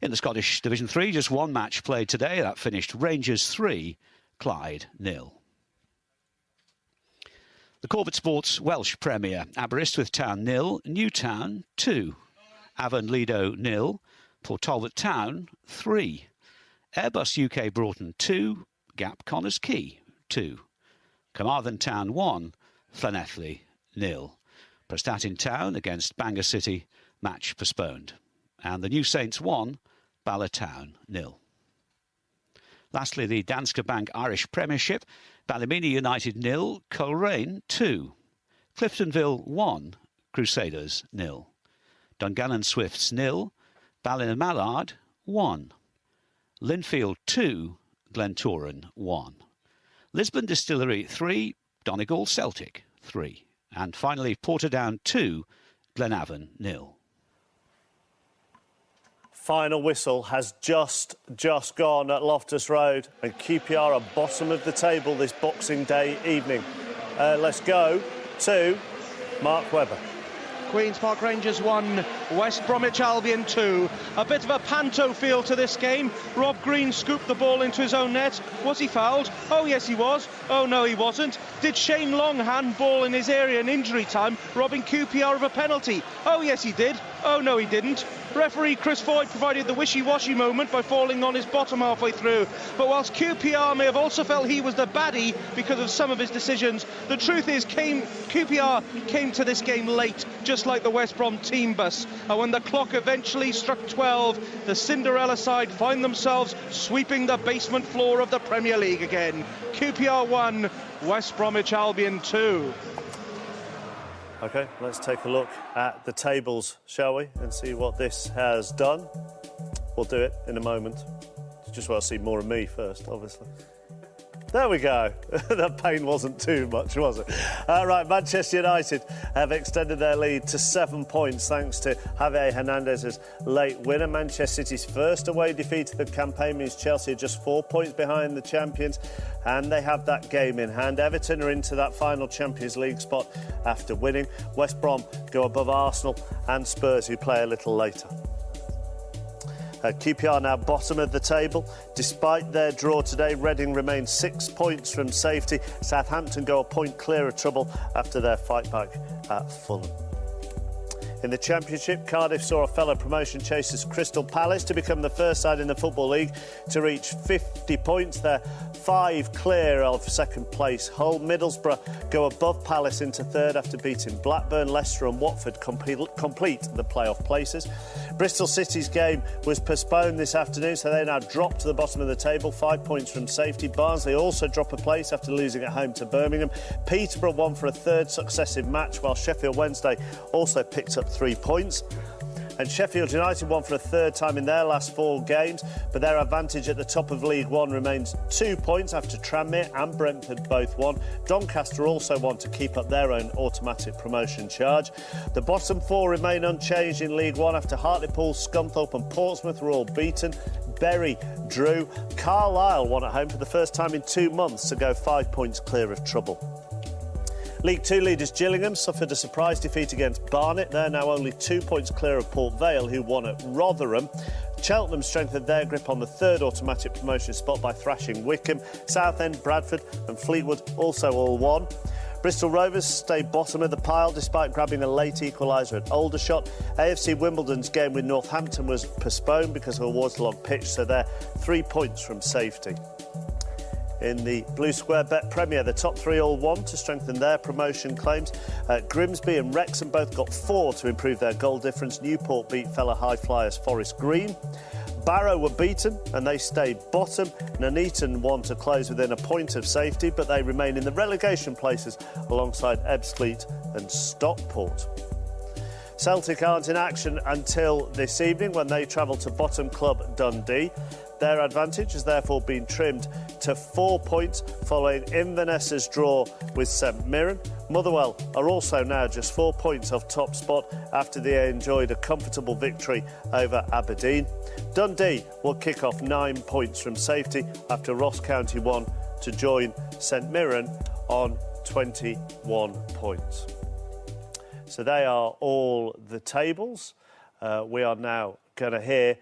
In the Scottish Division 3, just one match played today. That finished Rangers 3, Clyde 0. The Corbett Sports Welsh Premier, Aberystwyth Town 0, Newtown 2. Avon Lido 0, Port Talbot Town 3. Airbus UK Broughton 2, Gap Connors Quay 2. Carmarthen Town 1, Llanelli 0. Prestatyn Town against Bangor City, match postponed. And the New Saints 1, Bala Town 0. Lastly, the Danske Bank Irish Premiership, Ballymena United 0, Coleraine 2. Cliftonville 1, Crusaders 0. Dungannon Swifts 0, Ballymallard 1. Linfield 2, Glentoran 1. Lisbon Distillery 3, Donegal Celtic 3. And finally, Portadown 2, Glenavon 0. Final whistle has just gone at Loftus Road, and QPR are bottom of the table this Boxing Day evening. Let's go to Mark Webber. Queen's Park Rangers 1, West Bromwich Albion 2. A bit of a panto feel to this game. Rob Green scooped the ball into his own net. Was he fouled? Oh yes he was. Oh no he wasn't. Did Shane Long handball in his area in injury time, robbing QPR of a penalty? Oh yes he did. Oh no he didn't. Referee Chris Foyd provided the wishy-washy moment by falling on his bottom halfway through. But whilst QPR may have also felt he was the baddie because of some of his decisions, the truth is QPR came to this game late, just like the West Brom team bus. And when the clock eventually struck 12, the Cinderella side find themselves sweeping the basement floor of the Premier League again. QPR 1, West Bromwich Albion 2. OK, let's take a look at the tables, shall we, and see what this has done. We'll do it in a moment. Just want to see more of me first, obviously. There we go. That pain wasn't too much, was it? Right, Manchester United have extended their lead to 7 points thanks to Javier Hernandez's late winner. Manchester City's first away defeat of the campaign means Chelsea are just 4 points behind the champions, and they have that game in hand. Everton are into that final Champions League spot after winning. West Brom go above Arsenal and Spurs, who play a little later. QPR now bottom of the table. Despite their draw today, Reading remains 6 points from safety. Southampton go a point clear of trouble after their fight back at Fulham. In the Championship, Cardiff saw a fellow promotion chasers Crystal Palace to become the first side in the Football League to reach 50 points. They're 5 clear of second place Hull. Middlesbrough go above Palace into third after beating Blackburn. Leicester and Watford complete the playoff places. Bristol City's game was postponed this afternoon, so they now drop to the bottom of the table, 5 points from safety. Barnsley also drop a place after losing at home to Birmingham. Peterborough won for a third successive match, while Sheffield Wednesday also picked up 3 points. And Sheffield United won for a third time in their last 4 games, but their advantage at the top of League One remains 2 points after Tranmere and Brentford both won. Doncaster also won to keep up their own automatic promotion charge. The bottom 4 remain unchanged in League One after Hartlepool, Scunthorpe and Portsmouth were all beaten. Bury drew. Carlisle won at home for the first time in 2 months to go 5 points clear of trouble. League 2 leaders Gillingham suffered a surprise defeat against Barnet. They're now only 2 points clear of Port Vale, who won at Rotherham. Cheltenham strengthened their grip on the third automatic promotion spot by thrashing Wycombe. Southend, Bradford and Fleetwood also all won. Bristol Rovers stayed bottom of the pile despite grabbing a late equaliser at Aldershot. AFC Wimbledon's game with Northampton was postponed because of a waterlogged pitch, so they're 3 points from safety. In the Blue Square Bet Premier, the top 3 all won to strengthen their promotion claims. Grimsby and Wrexham both got 4 to improve their goal difference. Newport beat fellow high flyers Forest Green. Barrow were beaten and they stayed bottom. Nuneaton won to close within a point of safety, but they remain in the relegation places alongside Ebbsfleet and Stockport. Celtic aren't in action until this evening when they travel to bottom club Dundee. Their advantage has therefore been trimmed to 4 points following Inverness's draw with St Mirren. Motherwell are also now just 4 points off top spot after they enjoyed a comfortable victory over Aberdeen. Dundee will kick off 9 points from safety after Ross County won to join St Mirren on 21 points. So they are all the tables. We are now going to hear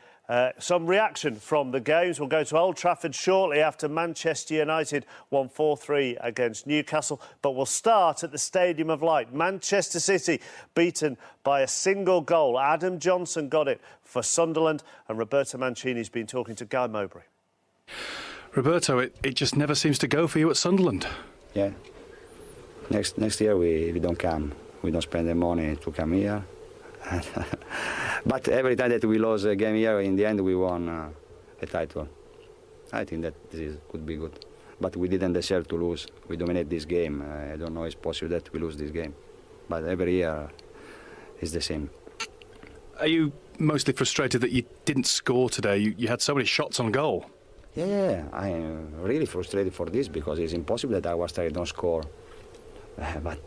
some reaction from the games. We'll go to Old Trafford shortly after Manchester United won 4-3 against Newcastle. But we'll start at the Stadium of Light. Manchester City beaten by a single goal. Adam Johnson got it for Sunderland, and Roberto Mancini's been talking to Guy Mowbray. Roberto, it just never seems to go for you at Sunderland. Yeah. Next year we don't come. We don't spend the money to come here. But every time that we lose a game here, in the end we won a title. I think that this could be good. But we didn't deserve to lose. We dominate this game. I don't know if it's possible that we lose this game. But every year is the same. Are you mostly frustrated that you didn't score today? You had so many shots on goal. Yeah, I am really frustrated for this because it's impossible that our striker don't score. But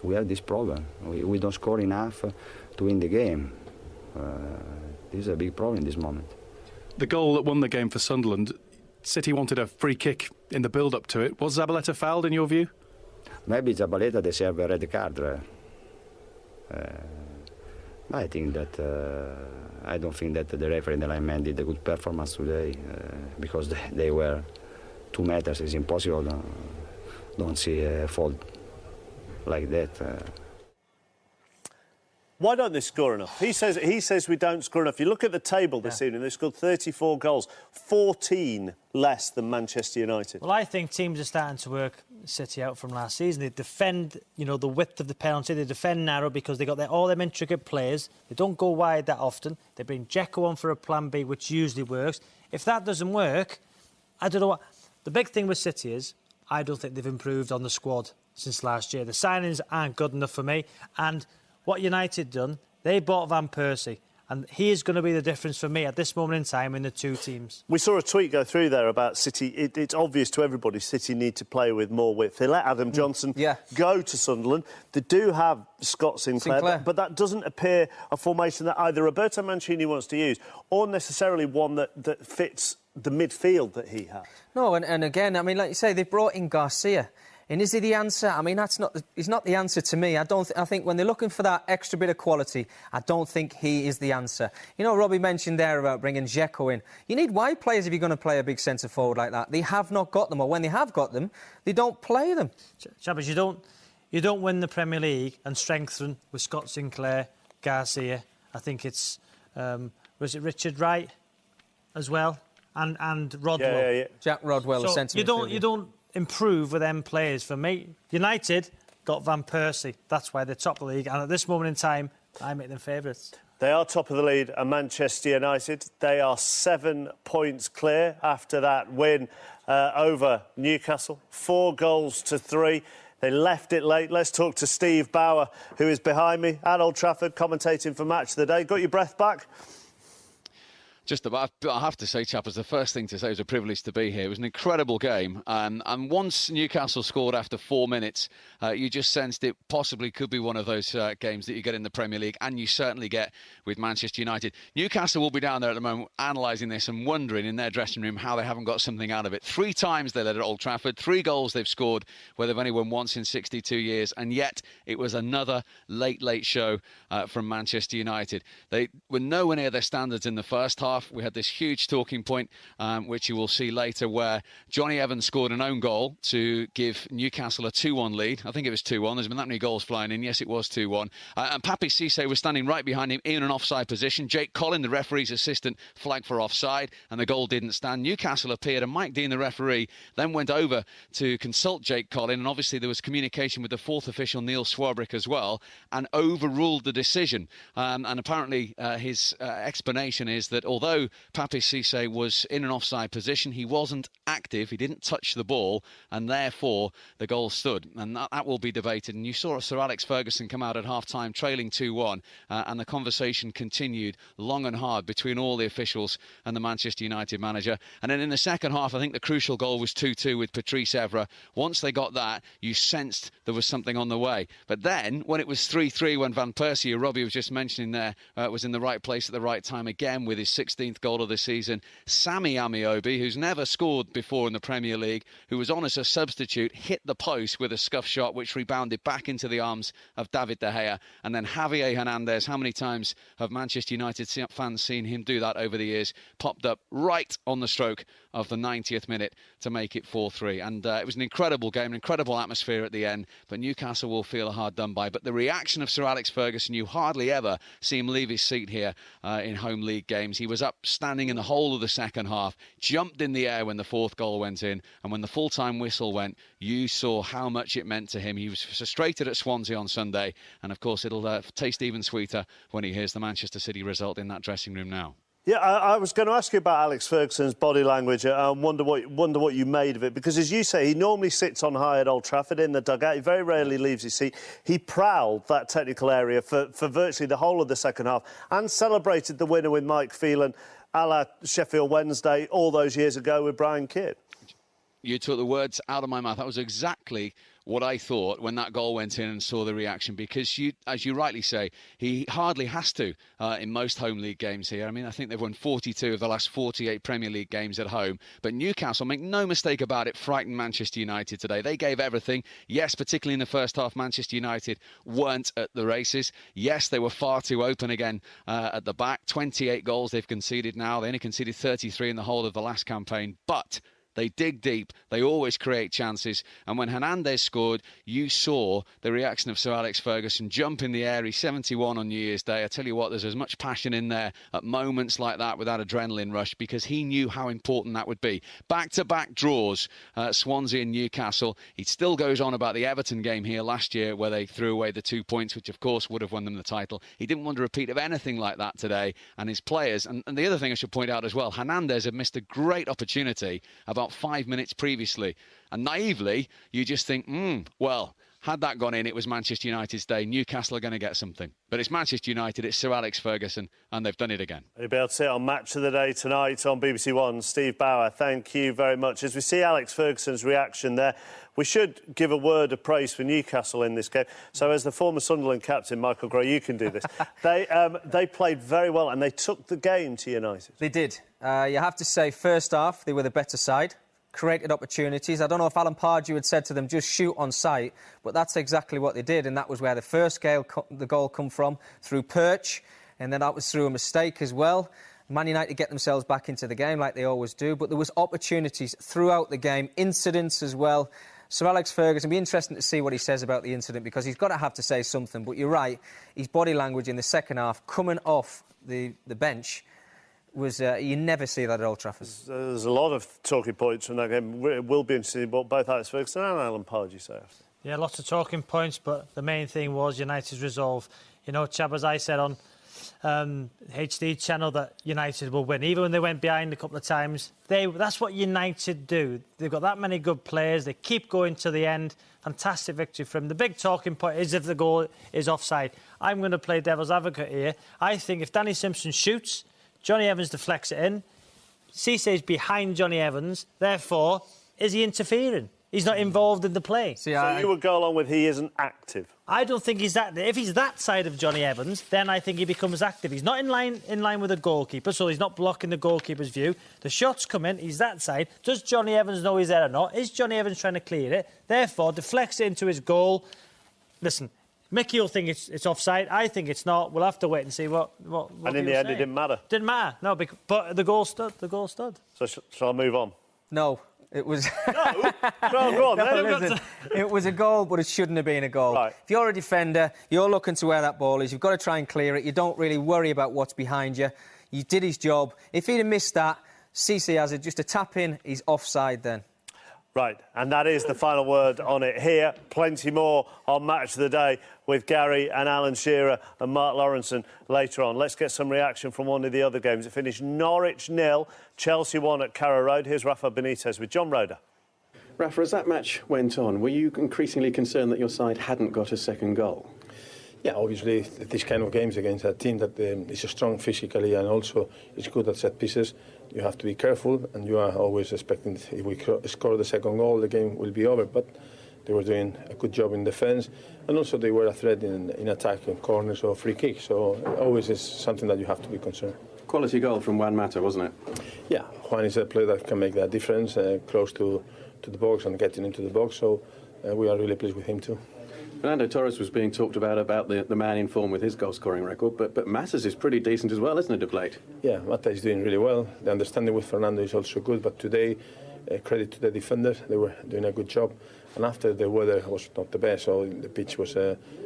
we have this problem. We don't score enough to win the game. This is a big problem in this moment. The goal that won the game for Sunderland, City wanted a free kick in the build-up to it. Was Zabaleta fouled in your view? Maybe Zabaleta deserves a red card. I think that I don't think that the referee and the lineman did a good performance today because they were 2 meters. It's impossible. Don't see a fault like that. Why don't they score enough? He says we don't score enough. You look at the table this evening, they've scored 34 goals, 14 less than Manchester United. Well, I think teams are starting to work City out from last season. They defend, the width of the penalty. They defend narrow because they got all them intricate players. They don't go wide that often. They bring Dzeko on for a plan B, which usually works. If that doesn't work, I don't know what... The big thing with City is, I don't think they've improved on the squad since last year. The signings aren't good enough for me. And what United done, they bought Van Persie. And he is going to be the difference for me at this moment in time in the two teams. We saw a tweet go through there about City. It's obvious to everybody City need to play with more width. They let Adam Johnson go to Sunderland. They do have Scott Sinclair. But that doesn't appear a formation that either Roberto Mancini wants to use or necessarily one that fits the midfield that he has. No, and again, I mean, like you say, they've brought in Garcia. And is he the answer? I mean, he's not the answer to me. I think when they're looking for that extra bit of quality, I don't think he is the answer. Robbie mentioned there about bringing Dzeko in. You need wide players if you're going to play a big centre forward like that. They have not got them, or when they have got them, they don't play them. Chapman, you don't win the Premier League and strengthen with Scott Sinclair, Garcia. I think it's was it Richard Wright as well, and Rodwell. Yeah. Jack Rodwell, the centre midfielder. You don't improve with them players. For me, United got Van Persie. That's why they're top of the league. And at this moment in time, I make them favourites. They are top of the league, and Manchester United, they are 7 points clear after that win over Newcastle. 4 goals to 3. They left it late. Let's talk to Steve Bauer, who is behind me at Old Trafford, commentating for Match of the Day. Got your breath back? Just about. I have to say, Chappers, the first thing to say, it was a privilege to be here. It was an incredible game. And once Newcastle scored after 4 minutes, you just sensed it possibly could be one of those games that you get in the Premier League, and you certainly get with Manchester United. Newcastle will be down there at the moment analysing this and wondering in their dressing room how they haven't got something out of it. 3 times they led at Old Trafford, 3 goals they've scored, where they've only won once in 62 years, and yet it was another late show from Manchester United. They were nowhere near their standards in the first half. We had this huge talking point, which you will see later, where Johnny Evans scored an own goal to give Newcastle a 2-1 lead. I think it was 2-1. There's been that many goals flying in. Yes, it was 2-1. And Papi Cisse was standing right behind him in an offside position. Jake Collin, the referee's assistant, flagged for offside, and the goal didn't stand. Newcastle appeared, and Mike Dean, the referee, then went over to consult Jake Collin, and obviously there was communication with the 4th official, Neil Swabrick, as well, and overruled the decision. And apparently his explanation is that although Papi Cisse was in an offside position, he wasn't active, he didn't touch the ball, and therefore the goal stood. And that will be debated. And you saw Sir Alex Ferguson come out at half-time trailing 2-1, and the conversation continued long and hard between all the officials and the Manchester United manager. And then in the second half, I think the crucial goal was 2-2 with Patrice Evra. Once they got that, you sensed there was something on the way. But then, when it was 3-3, when Van Persie, who Robbie was just mentioning there, was in the right place at the right time again with his 16th goal of the season, Sammy Amiobi, who's never scored before in the Premier League, who was on as a substitute, hit the post with a scuff shot which rebounded back into the arms of David De Gea. And then Javier Hernandez, how many times have Manchester United fans seen him do that over the years, popped up right on the stroke of the 90th minute to make it 4-3. And it was an incredible game, an incredible atmosphere at the end, but Newcastle will feel hard done by. But the reaction of Sir Alex Ferguson, you hardly ever see him leave his seat here in home league games. He was up standing in the whole of the second half, jumped in the air when the fourth goal went in, and when the full-time whistle went, you saw how much it meant to him. He was frustrated at Swansea on Sunday, and of course it'll taste even sweeter when he hears the Manchester City result in that dressing room now. Yeah, I was going to ask you about Alex Ferguson's body language and wonder what you made of it, because as you say, he normally sits on high at Old Trafford in the dugout. He very rarely leaves his seat. He prowled that technical area for virtually the whole of the second half and celebrated the winner with Mike Phelan a la Sheffield Wednesday all those years ago with Brian Kidd. You took the words out of my mouth. That was exactly what I thought when that goal went in and saw the reaction, because, as you rightly say, he hardly has to in most home league games here. I mean, I think they've won 42 of the last 48 Premier League games at home. But Newcastle, make no mistake about it, frightened Manchester United today. They gave everything. Yes, particularly in the first half, Manchester United weren't at the races. Yes, they were far too open again at the back. 28 goals they've conceded now. They only conceded 33 in the whole of the last campaign. But they dig deep. They always create chances. And when Hernandez scored, you saw the reaction of Sir Alex Ferguson jump in the air. He's 71 on New Year's Day. I tell you what, there's as much passion in there at moments like that with that adrenaline rush, because he knew how important that would be. Back-to-back draws, Swansea and Newcastle. He still goes on about the Everton game here last year where they threw away the 2 points, which of course would have won them the title. He didn't want a repeat of anything like that today. And his players, and the other thing I should point out as well, Hernandez had missed a great opportunity about 5 minutes previously, and naively you just think, well, had that gone in, it was Manchester United's day. Newcastle are going to get something, but it's Manchester United, it's Sir Alex Ferguson, and they've done it again. You'll be able to see it on Match of the Day tonight on BBC One. Steve Bauer, thank you very much. As we see Alex Ferguson's reaction there, we should give a word of praise for Newcastle in this game. So as the former Sunderland captain, Michael Gray, you can do this. They played very well and they took the game to United. They did. You have to say, first half, they were the better side. Created opportunities. I don't know if Alan Pardew had said to them, just shoot on sight, but that's exactly what they did, and that was where the first the goal come from, through Perch, and then that was through a mistake as well. Man United get themselves back into the game like they always do, but there was opportunities throughout the game, incidents as well. So Alex Ferguson, it'll be interesting to see what he says about the incident, because he's got to have to say something, but you're right, his body language in the second half, coming off the bench, was you never see that at Old Trafford. There's a lot of talking points from that game. It will be interesting what both Alex Ferguson and Alan Pardew say after. Yeah, lots of talking points, but the main thing was United's resolve. You know, Chab, as I said on HD channel, that United will win. Even when they went behind a couple of times, that's what United do. They've got that many good players. They keep going to the end. Fantastic victory for them. The big talking point is if the goal is offside. I'm going to play devil's advocate here. I think if Danny Simpson shoots, Johnny Evans deflects it in, Cissé is behind Johnny Evans, therefore, is he interfering? He's not involved in the play. So you would go along with he isn't active? I don't think he's that. If he's that side of Johnny Evans, then I think he becomes active. He's not in line with the goalkeeper, so he's not blocking the goalkeeper's view. The shots come in, he's that side. Does Johnny Evans know he's there or not? Is Johnny Evans trying to clear it? Therefore, deflects it into his goal. Listen, Mickey will think it's offside. I think it's not. We'll have to wait and see what and in the end, it didn't matter. Didn't matter. No, but the goal stood. The goal stood. So shall I move on? No, it was. No. Go on. No, listen, it was a goal, but it shouldn't have been a goal. Right. If you're a defender, you're looking to where that ball is. You've got to try and clear it. You don't really worry about what's behind you. He did his job. If he'd have missed that, Cissé has it. Just a tap in. He's offside then. Right, and that is the final word on it here. Plenty more on Match of the Day with Gary and Alan Shearer and Mark Lawrenson later on. Let's get some reaction from one of the other games. It finished Norwich 0, Chelsea 1 at Carrow Road. Here's Rafa Benitez with John Roeder. Rafa, as that match went on, were you increasingly concerned that your side hadn't got a second goal? Yeah, obviously, these kind of games against a team that is strong physically and also is good at set pieces, you have to be careful, and you are always expecting if we score the second goal, the game will be over. But they were doing a good job in defence, and also they were a threat in attack, in corners or free kicks. So always is something that you have to be concerned. Quality goal from Juan Mata, wasn't it? Yeah, Juan is a player that can make that difference, close to the box and getting into the box. So we are really pleased with him too. Fernando Torres was being talked about the man in form with his goal-scoring record, but Matters is pretty decent as well, isn't it, of late? Yeah, Mata is doing really well. The understanding with Fernando is also good, but today, credit to the defenders, they were doing a good job. And after, the weather was not the best, so the pitch was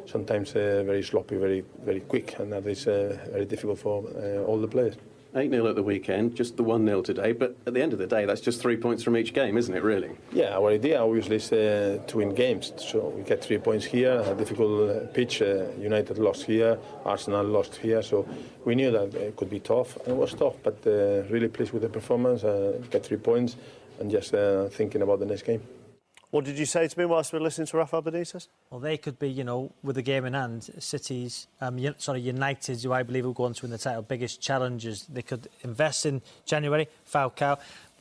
sometimes very sloppy, very, very quick, and that is very difficult for all the players. 8-0 at the weekend, just the 1-0 today, but at the end of the day, that's just 3 points from each game, isn't it, really? Yeah, our idea obviously is to win games. So we get 3 points here, a difficult pitch. United lost here, Arsenal lost here, so we knew that it could be tough. It was tough, but really pleased with the performance, get 3 points, and just thinking about the next game. What did you say to me whilst we were listening to Rafa Benitez? Well, they could be, with the game in hand, United's, who I believe will go on to win the title, biggest challenges. They could invest in January, Falcao.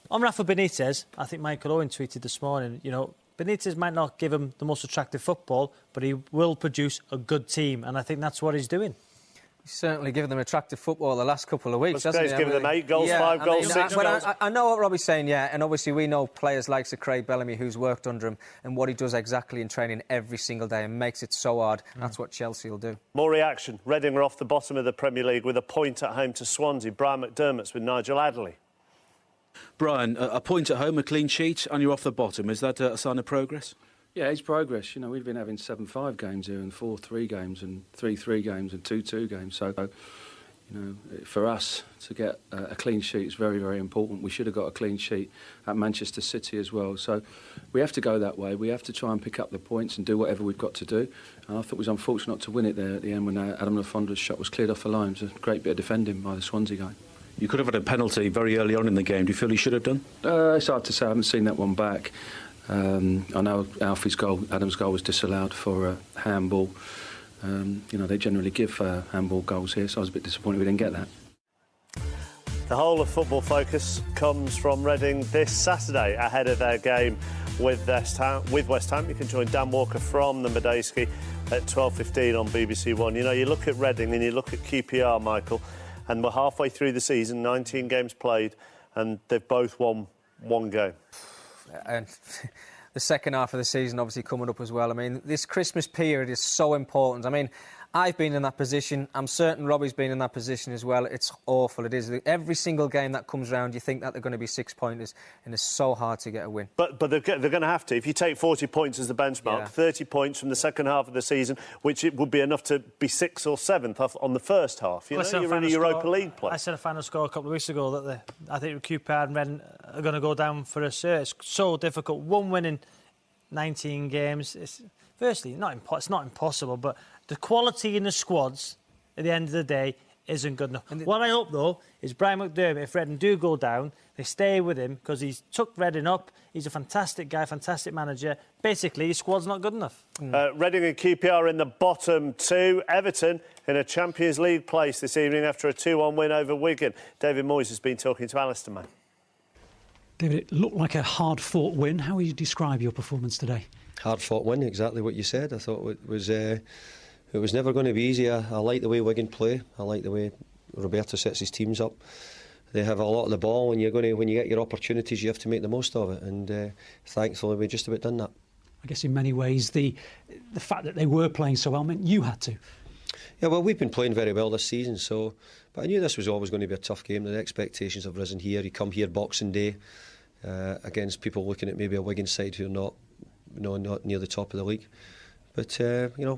On Rafa Benitez, I think Michael Owen tweeted this morning, Benitez might not give him the most attractive football, but he will produce a good team, and I think that's what he's doing. He's certainly given them attractive football the last couple of weeks, hasn't he? He's given them 8 goals, 5 goals, 6 goals. I know what Robbie's saying, yeah, and obviously we know players like Sir Craig Bellamy, who's worked under him, and what he does exactly in training every single day and makes it so hard. That's what Chelsea will do. More reaction. Reading are off the bottom of the Premier League with a point at home to Swansea. Brian McDermott's with Nigel Adderley. Brian, a point at home, a clean sheet, and you're off the bottom. Is that a sign of progress? Yeah, it's progress. We've been having 7-5 games here and 4-3 games and 3-3 games and 2-2 games. So, for us to get a clean sheet is very, very important. We should have got a clean sheet at Manchester City as well. So we have to go that way. We have to try and pick up the points and do whatever we've got to do. And I thought it was unfortunate not to win it there at the end when Adam Lafondra's shot was cleared off the line. It was a great bit of defending by the Swansea guy. You could have had a penalty very early on in the game. Do you feel he should have done? It's hard to say. I haven't seen that one back. I know Alfie's goal, Adam's goal, was disallowed for a handball. They generally give handball goals here, so I was a bit disappointed we didn't get that. The whole of Football Focus comes from Reading this Saturday ahead of their game with West Ham. You can join Dan Walker from the Medeski at 12:15 on BBC One. You look at Reading and you look at QPR, Michael, and we're halfway through the season, 19 games played, and they've both won 1 game. And the second half of the season obviously coming up as well. I mean, this Christmas period is so important. I mean, I've been in that position. I'm certain Robbie's been in that position as well. It's awful. It is. Every single game that comes round, you think that they're going to be 6-pointers, and it's so hard to get a win. But they're going to have to. If you take 40 points as the benchmark, 30 points from the second half of the season, which it would be enough to be 6th or 7th on the first half. You're in a Europa League play. I said a final score a couple of weeks ago that I think QPR and Reading are going to go down for a cert. It's so difficult. 1 win in 19 games. Firstly, it's not impossible, but the quality in the squads at the end of the day isn't good enough. What I hope, though, is Brian McDermott, if Reading do go down, they stay with him because he's took Reading up. He's a fantastic guy, fantastic manager. Basically, his squad's not good enough. Reading and QPR in the bottom 2. Everton in a Champions League place this evening after a 2-1 win over Wigan. David Moyes has been talking to Alistair Mann. David, it looked like a hard-fought win. How would you describe your performance today? Hard-fought win, exactly what you said. I thought it was never going to be easy. I like the way Wigan play. I like the way Roberto sets his teams up. They have a lot of the ball. When you get your opportunities, you have to make the most of it. And thankfully, we just about done that. I guess in many ways, the fact that they were playing so well meant you had to. Yeah, well, we've been playing very well this season, but I knew this was always going to be a tough game. The expectations have risen here. You come here Boxing Day against people looking at maybe a Wigan side who are not near the top of the league. But,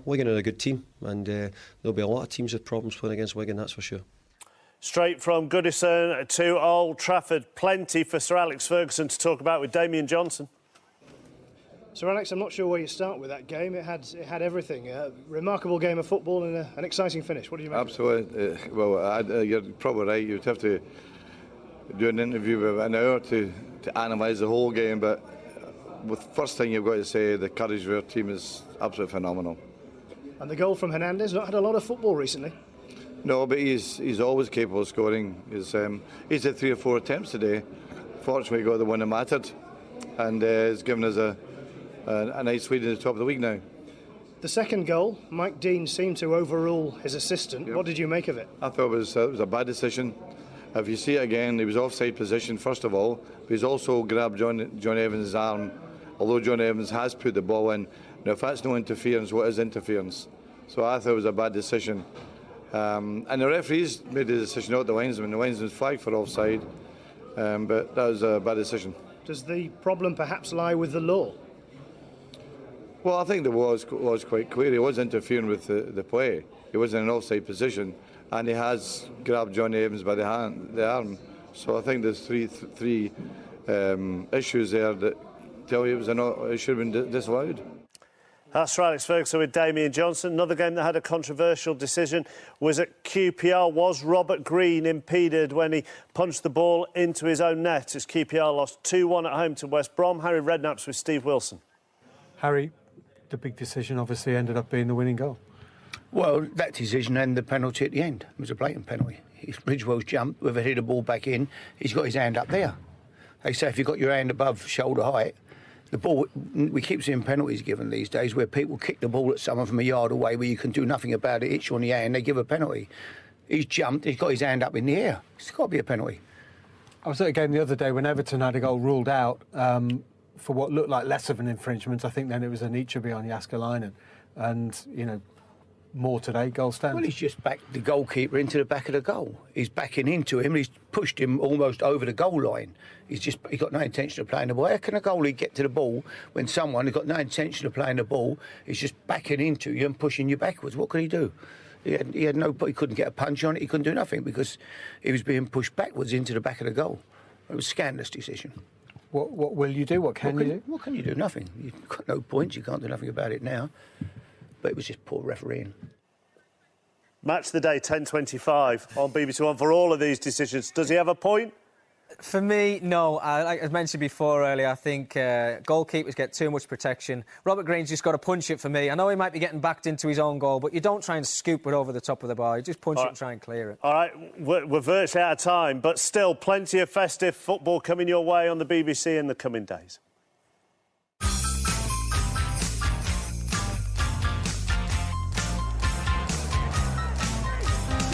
Wigan are a good team, and there'll be a lot of teams with problems playing against Wigan, that's for sure. Straight from Goodison to Old Trafford. Plenty for Sir Alex Ferguson to talk about with Damien Johnson. Sir Alex, I'm not sure where you start with that game. It had everything. A remarkable game of football and an exciting finish. What do you make Absolutely. of it? Well, you're probably right. You'd have to do an interview of an hour to analyse the whole game, but the first thing you've got to say, the courage of our team is absolutely phenomenal. And the goal from Hernandez, not had a lot of football recently. No, but he's always capable of scoring. He's had 3 or 4 attempts today. Fortunately, he got the one that mattered, and it's given us a nice lead at the top of the league now. The second goal, Mike Dean seemed to overrule his assistant. Yep. What did you make of it? I thought it was a bad decision. If you see it again, he was offside position first of all, but he's also grabbed John Evans' arm. Although John Evans has put the ball in, If that's no interference, what is interference? So I thought it was a bad decision. And the referees made the decision, not the linesman. The linesman's flagged for offside, but that was a bad decision. Does the problem perhaps lie with the law? Well, I think the law was quite clear. He was interfering with the play. He was in an offside position, and he has grabbed Johnny Evans by the arm. So I think there's three issues there that tell you it should have been disallowed. That's right, Alex Ferguson with Damien Johnson. Another game that had a controversial decision was at QPR. Was Robert Green impeded when he punched the ball into his own net as QPR lost 2-1 at home to West Brom? Harry Redknapp's with Steve Wilson. Harry, the big decision obviously ended up being the winning goal. Well, that decision and the penalty at the end. It was a blatant penalty. Bridgewell's jumped, whoever hit the ball back in, he's got his hand up there. They say if you've got your hand above shoulder height, the ball, we keep seeing penalties given these days where people kick the ball at someone from a yard away where you can do nothing about it, hits you on the hand, they give a penalty. He's jumped, he's got his hand up in the air. It's got to be a penalty. I was at a game the other day when Everton had a goal ruled out for what looked like less of an infringement. I think then it was an Ichibi on Jaskalainen. And, you know, more today, goal stands. Well, he's just backed the goalkeeper into the back of the goal. He's backing into him, he's pushed him almost over the goal line. He's got no intention of playing the ball. How can a goalie get to the ball when someone who's got no intention of playing the ball is just backing into you and pushing you backwards? What could he do? He couldn't get a punch on it, he couldn't do nothing because he was being pushed backwards into the back of the goal. It was a scandalous decision. What will you do? What can you do? What can you do? Nothing. You've got no points, you can't do nothing about it now. But it was just poor refereeing. Match the day, 10:25 on BBC One for all of these decisions. Does he have a point? For me, no. Like I mentioned before earlier, I think goalkeepers get too much protection. Robert Green's just got to punch it for me. I know he might be getting backed into his own goal, but you don't try and scoop it over the top of the bar. You just punch it and try and clear it. All right, we're virtually out of time, but still plenty of festive football coming your way on the BBC in the coming days.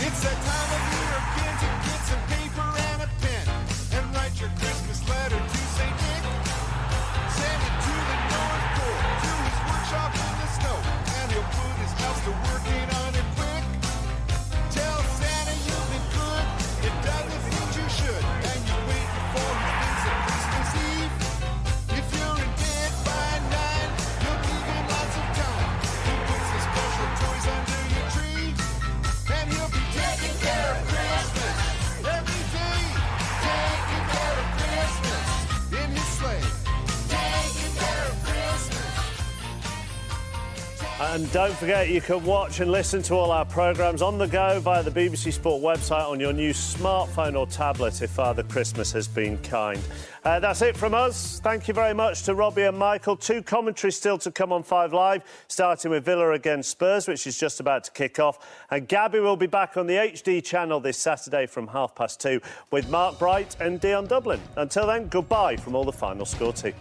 It's that time of year again to get some paper and a pen and write your Christmas letter to St. Nick. Send it to the North Pole, to his workshop in the snow, and he'll put his house to working on it quick. Tell Santa you've been good, you've done the things you should, and you're waiting for his things at Christmas Eve. If you're in bed by 9, you'll give him lots of time. He puts the special toys under your tree, and he'll be taking care of Christmas every day. Taking care of Christmas in his sleigh. Taking care of Christmas. And don't forget, you can watch and listen to all our programmes on the go via the BBC Sport website on your new smartphone or tablet if Father Christmas has been kind. That's it from us. Thank you very much to Robbie and Michael. 2 commentaries still to come on 5 Live, starting with Villa against Spurs, which is just about to kick off. And Gabby will be back on the HD channel this Saturday from 2:30 with Mark Bright and Dion Dublin. Until then, goodbye from all the Final Score team.